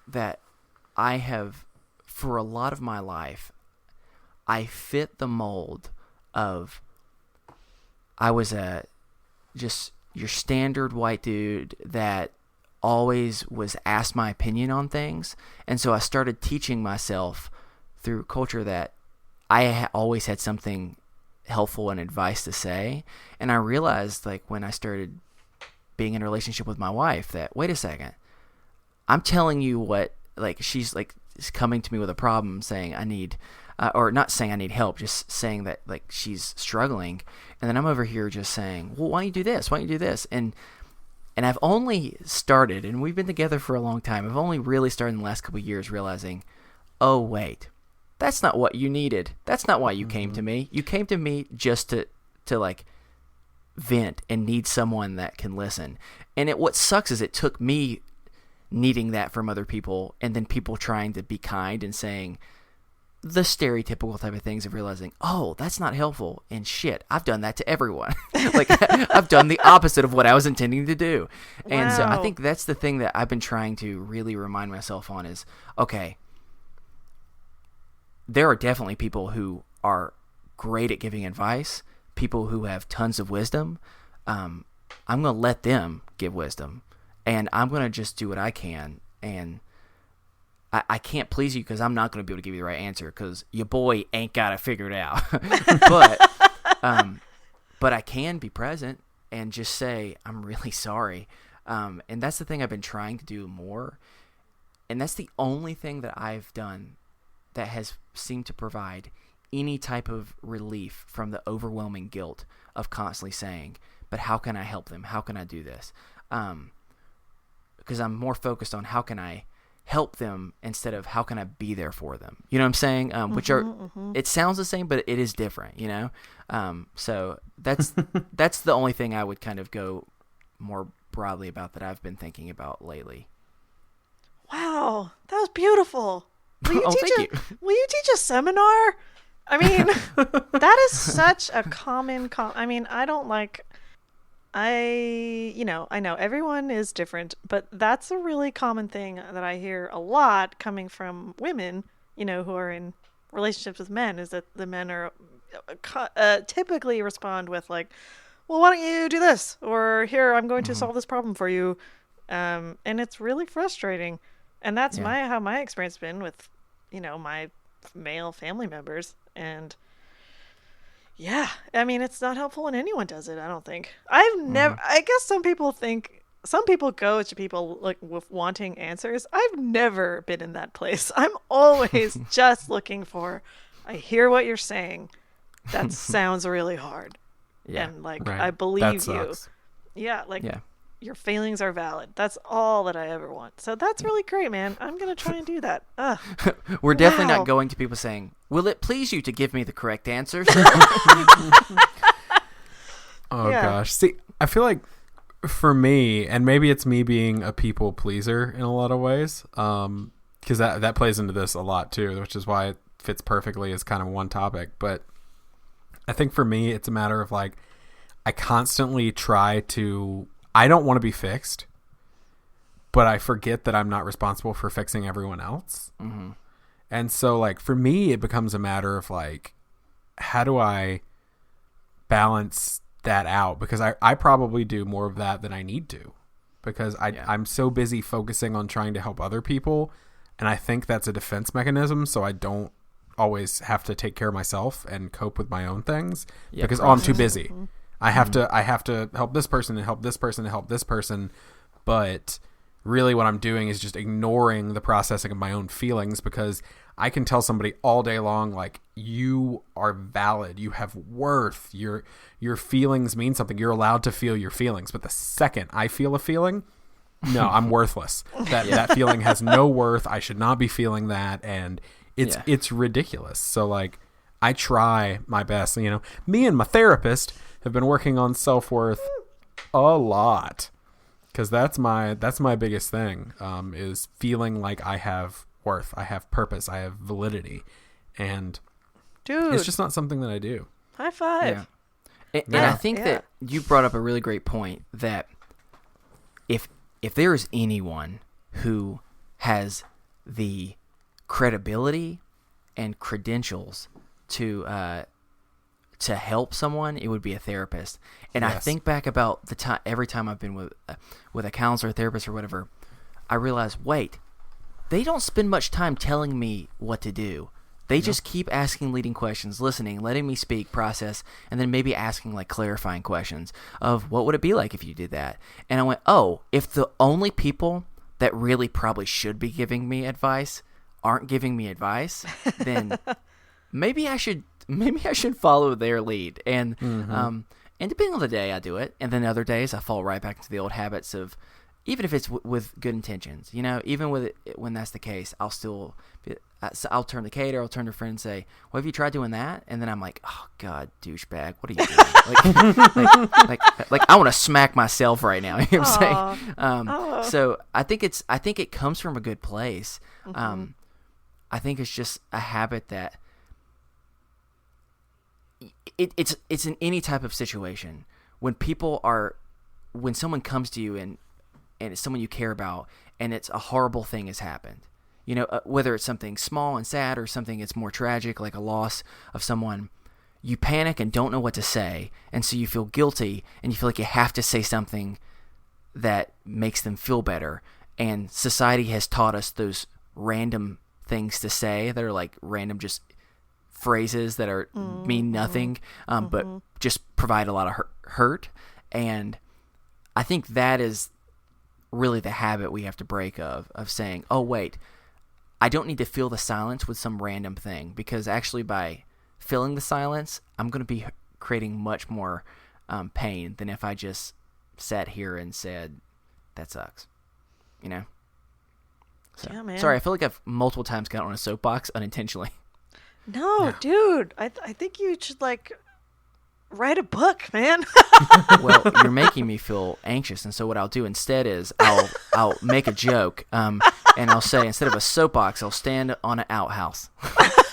that I have, for a lot of my life, I fit the mold of I was just your standard white dude that always was asked my opinion on things, and so I started teaching myself through culture that I always had something helpful and advice to say. And I realized, like, when I started being in a relationship with my wife, that, wait a second, I'm telling you what, like, she's like is coming to me with a problem saying I need, or not saying I need help, just saying that, like, she's struggling. And then I'm over here just saying, well, why don't you do this? Why don't you do this? And I've only started, and we've been together for a long time, I've only really started in the last couple of years realizing, oh, wait, that's not what you needed. That's not why you came to me. You came to me just to like vent and need someone that can listen. And what sucks is it took me needing that from other people, and then people trying to be kind and saying the stereotypical type of things of realizing, oh, that's not helpful. And shit, I've done that to everyone. Like, I've done the opposite of what I was intending to do. Wow. And so I think that's the thing that I've been trying to really remind myself on is, okay, there are definitely people who are great at giving advice, people who have tons of wisdom. I'm going to let them give wisdom, and I'm going to just do what I can. And I can't please you because I'm not going to be able to give you the right answer because your boy ain't got it figured out. But I can be present and just say, I'm really sorry. And that's the thing I've been trying to do more. And that's the only thing that I've done that has seemed to provide any type of relief from the overwhelming guilt of constantly saying, but how can I help them? How can I do this? Because I'm more focused on how can I help them instead of how can I be there for them? You know what I'm saying? Which are, it sounds the same, but it is different, you know? So that's the only thing I would kind of go more broadly about that I've been thinking about lately. Wow, that was beautiful. Will you Will you teach a seminar? I mean, that is such a common. I mean, I know everyone is different, but that's a really common thing that I hear a lot coming from women, who are in relationships with men, is that the men are typically respond with like, well, why don't you do this? Or here, I'm going to solve this problem for you. And it's really frustrating. And that's how my experience has been with, my male family members. And yeah, I mean, it's not helpful when anyone does it, I don't think. I guess some people go to people like with wanting answers. I've never been in that place. I'm always just looking for, I hear what you're saying. That sounds really hard. Yeah. And like, right. I believe you. Yeah. Like, your feelings are valid. That's all that I ever want. So that's really great, man. I'm going to try and do that. We're definitely not going to people saying, will it please you to give me the correct answer? Gosh. See, I feel like for me, and maybe it's me being a people pleaser in a lot of ways, because that plays into this a lot too, which is why it fits perfectly as kind of one topic. But I think for me, it's a matter of like, I constantly try to... I don't want to be fixed, but I forget that I'm not responsible for fixing everyone else. Mm-hmm. And so, like, for me, it becomes a matter of, like, how do I balance that out? Because I probably do more of that than I need to, because I'm so busy focusing on trying to help other people, and I think that's a defense mechanism, so I don't always have to take care of myself and cope with my own things, because I'm too busy. Mm-hmm. I have to help this person and help this person and help this person, but really what I'm doing is just ignoring the processing of my own feelings, because I can tell somebody all day long, like, you are valid, you have worth, your feelings mean something, you're allowed to feel your feelings. But the second I feel a feeling, no, I'm worthless. That feeling has no worth. I should not be feeling that, and it's ridiculous. So like, I try my best. You know, me and my therapist have been working on self-worth a lot, because that's my biggest thing, is feeling like I have worth, I have purpose, I have validity, and dude, it's just not something that I do. High five. Yeah. And I think that you brought up a really great point, that if there is anyone who has the credibility and credentials to help someone, it would be a therapist. And I think back about the time, every time I've been with a counselor, therapist, or whatever, I realize, wait, they don't spend much time telling me what to do. They just keep asking leading questions, listening, letting me speak, process, and then maybe asking like clarifying questions of what would it be like if you did that. And I went, oh, if the only people that really probably should be giving me advice aren't giving me advice, then maybe I should follow their lead. And and depending on the day, I do it. And then other days, I fall right back into the old habits of, even if it's with good intentions, you know, even with it, when that's the case, I'll turn to Kate, or I'll turn to a friend and say, well, have you tried doing that? And then I'm like, oh God, douchebag, what are you doing? like I want to smack myself right now. You know what I'm saying? So I think it comes from a good place. I think it's just a habit that it's in any type of situation. When someone comes to you and it's someone you care about, and it's a horrible thing has happened, you know, whether it's something small and sad or something that's more tragic, like a loss of someone, you panic and don't know what to say. And so you feel guilty, and you feel like you have to say something that makes them feel better. And society has taught us those random things to say that are like random just phrases that are mean nothing, but just provide a lot of hurt. And I think that is really the habit we have to break of saying, oh wait, I don't need to fill the silence with some random thing, because actually by filling the silence, I'm going to be creating much more pain than if I just sat here and said, that sucks, you know? So, yeah, man. Sorry, I feel like I've multiple times got on a soapbox unintentionally. No, dude, I think you should like write a book, man. Well, you're making me feel anxious, and so what I'll do instead is I'll make a joke, and I'll say, instead of a soapbox, I'll stand on an outhouse.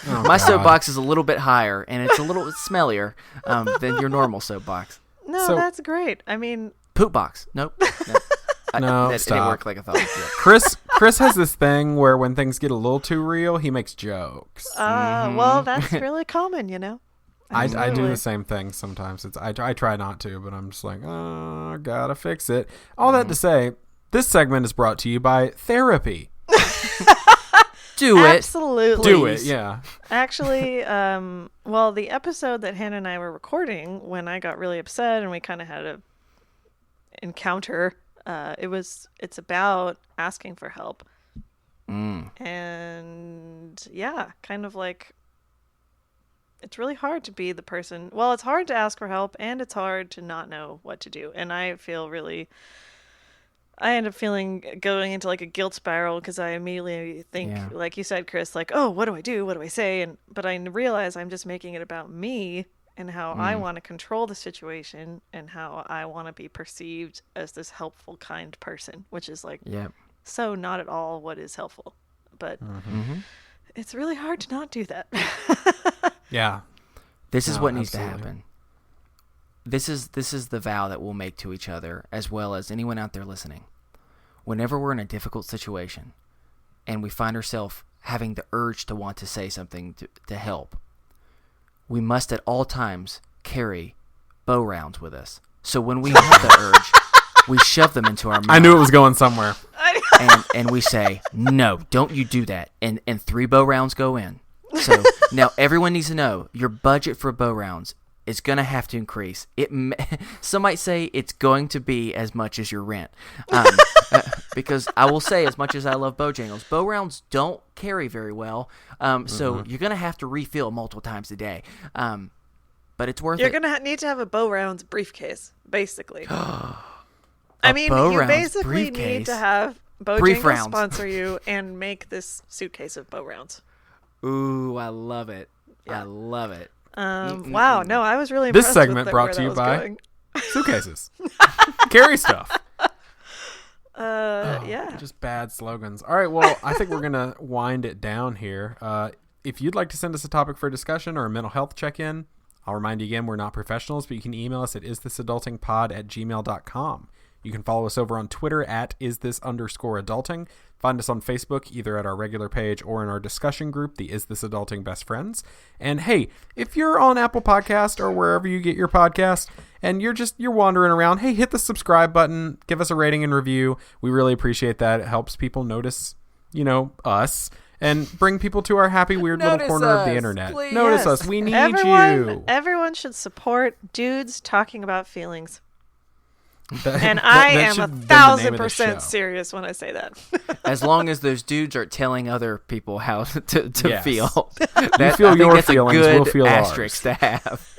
My soapbox is a little bit higher, and it's a little smellier than your normal soapbox. No, that's great. I mean, poop box. Nope. No, it didn't work like I thought. Yeah. Chris has this thing where when things get a little too real, he makes jokes. Well, that's really common, you know. I do the same thing sometimes. I try not to, but I'm just like, oh, gotta fix it. All that to say, this segment is brought to you by therapy. Do it. Absolutely. Do it, yeah. Actually, well, the episode that Hannah and I were recording when I got really upset and we kind of had a encounter, it's about asking for help. And yeah, kind of like, it's really hard to be the person. Well, it's hard to ask for help, and it's hard to not know what to do. And I end up feeling going into like a guilt spiral, because I immediately think, like you said, Chris, like, oh, what do I do? What do I say? But I realize I'm just making it about me and how I want to control the situation and how I want to be perceived as this helpful, kind person, which is like, so not at all what is helpful. But it's really hard to not do that. Yeah. This is what needs to happen. This is the vow that we'll make to each other, as well as anyone out there listening. Whenever we're in a difficult situation and we find ourselves having the urge to want to say something to help, we must at all times carry bow rounds with us. So when we have the urge, we shove them into our mouth. I knew it was going somewhere. And we say, no, don't you do that. And 3 bow rounds go in. So now everyone needs to know your budget for bow rounds is going to have to increase. Some might say it's going to be as much as your rent. Because I will say, as much as I love Bojangles, bow rounds don't carry very well. So you're going to have to refill multiple times a day. But it's worth it. You're going to need to have a bow rounds briefcase, basically. I mean, you basically need to have Bojangles sponsor you and make this suitcase of bow rounds. Ooh, I love it. I love it. Wow, no, I was really impressed This segment with brought where to you that was by going. Suitcases. Carry stuff. Yeah. Just bad slogans. All right, well, I think we're going to wind it down here. If you'd like to send us a topic for discussion or a mental health check-in, I'll remind you again, we're not professionals, but you can email us at isthisadultingpod@gmail.com. You can follow us over on Twitter at @isthis_adulting. Find us on Facebook, either at our regular page or in our discussion group, the Is This Adulting Best Friends. And hey, if you're on Apple Podcast or wherever you get your podcast and you're wandering around, hey, hit the subscribe button, give us a rating and review. We really appreciate that. It helps people notice, us. And bring people to our happy, weird little corner of the internet. Please. Notice Yes. us. We need you. Everyone should support dudes talking about feelings. That- And that- I that am should have been the name of this 1,000% show. serious when I say that. As long as those dudes are telling other people how to Yes. feel. You feel I think your that's feelings, a good we'll feel asterisk ours. to have.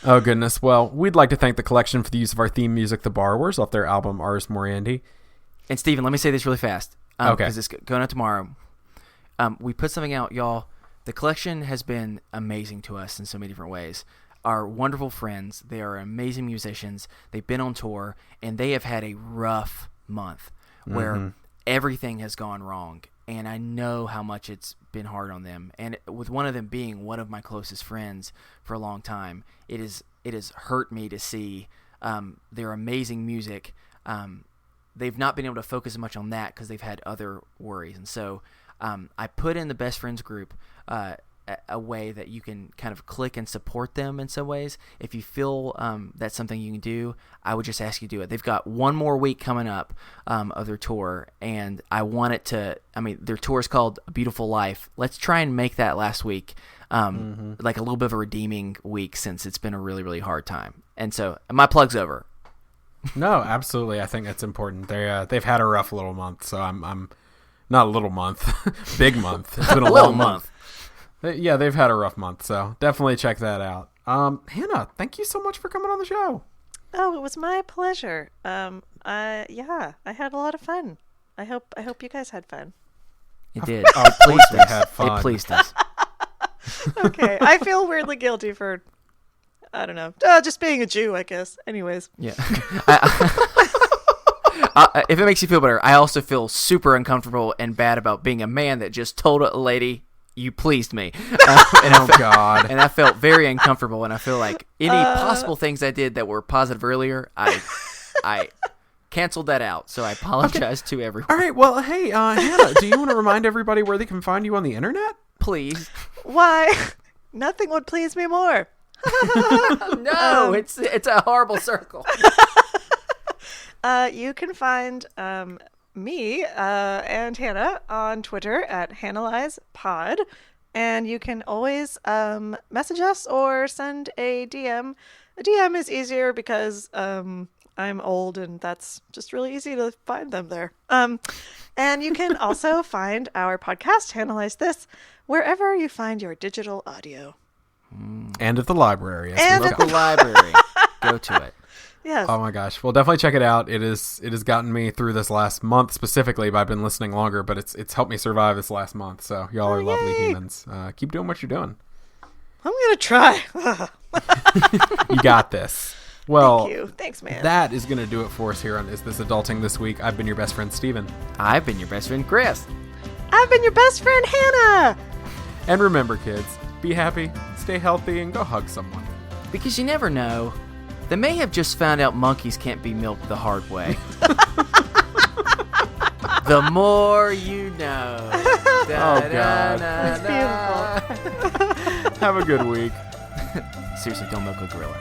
Oh, goodness. Well, we'd like to thank the collection for the use of our theme music, The Borrowers, off their album Ars Moriendi. And Steven, let me say this really fast. Okay. Because it's going out tomorrow. We put something out, y'all. The collection has been amazing to us in so many different ways. Our wonderful friends, they are amazing musicians. They've been on tour, and they have had a rough month where everything has gone wrong. And I know how much it's been hard on them. And with one of them being one of my closest friends for a long time, it has hurt me to see their amazing music. They've not been able to focus as much on that because they've had other worries. And so I put in the Best Friends group a way that you can kind of click and support them in some ways. If you feel that's something you can do, I would just ask you to do it. They've got one more week coming up of their tour, and I want it to – their tour is called A Beautiful Life. Let's try and make that last week like a little bit of a redeeming week since it's been a really, really hard time. And so my plug's over. No, absolutely. I think that's important. They've had a rough little month, so I'm not a little month, big month. It's been a long month. Yeah, they've had a rough month, so definitely check that out. Hannah, thank you so much for coming on the show. Oh, it was my pleasure. I had a lot of fun. I hope you guys had fun. It did. Of course we had fun. It pleased us. Okay, I feel weirdly guilty for, I don't know, just being a Jew, I guess. Anyways. Yeah. If it makes you feel better, I also feel super uncomfortable and bad about being a man that just told a lady, "You pleased me." God. And I felt very uncomfortable, and I feel like any possible things I did that were positive earlier, I canceled that out. So I apologize to everyone. All right, well, hey, Hannah, do you want to remind everybody where they can find you on the internet? Please. Why? Nothing would please me more. No, it's a horrible circle. You can find me and Hannah on Twitter at HannahLiesPod, and you can always message us or send a DM. A DM is easier because I'm old and that's just really easy to find them there. And you can also find our podcast, Analyze This, wherever you find your digital audio. And at the library. And Local library. Go to it. Yes. Oh my gosh. Well, definitely check it out. It has gotten me through this last month specifically, but I've been listening longer, but it's helped me survive this last month. So y'all are lovely yay. humans. Keep doing what you're doing. I'm going to try. You got this. Well, Thank you. Thanks, man. that is going to do it for us here on Is This Adulting this week. I've been your best friend, Steven. I've been your best friend, Chris. I've been your best friend, Hannah. And remember, kids, be happy, stay healthy, and go hug someone. Because you never know. They may have just found out monkeys can't be milked the hard way. The more you know. Oh, God. It's beautiful. Have a good week. Seriously, don't milk a gorilla.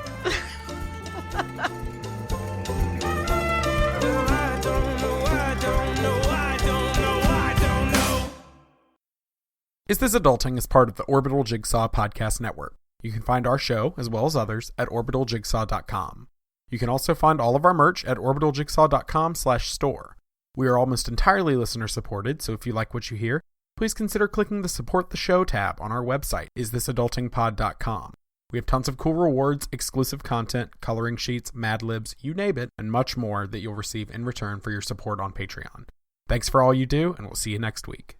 Is This Adulting is part of the Orbital Jigsaw Podcast Network. You can find our show, as well as others, at orbitaljigsaw.com. You can also find all of our merch at orbitaljigsaw.com/store. We are almost entirely listener-supported, so if you like what you hear, please consider clicking the Support the Show tab on our website, isthisadultingpod.com. We have tons of cool rewards, exclusive content, coloring sheets, Mad Libs, you name it, and much more that you'll receive in return for your support on Patreon. Thanks for all you do, and we'll see you next week.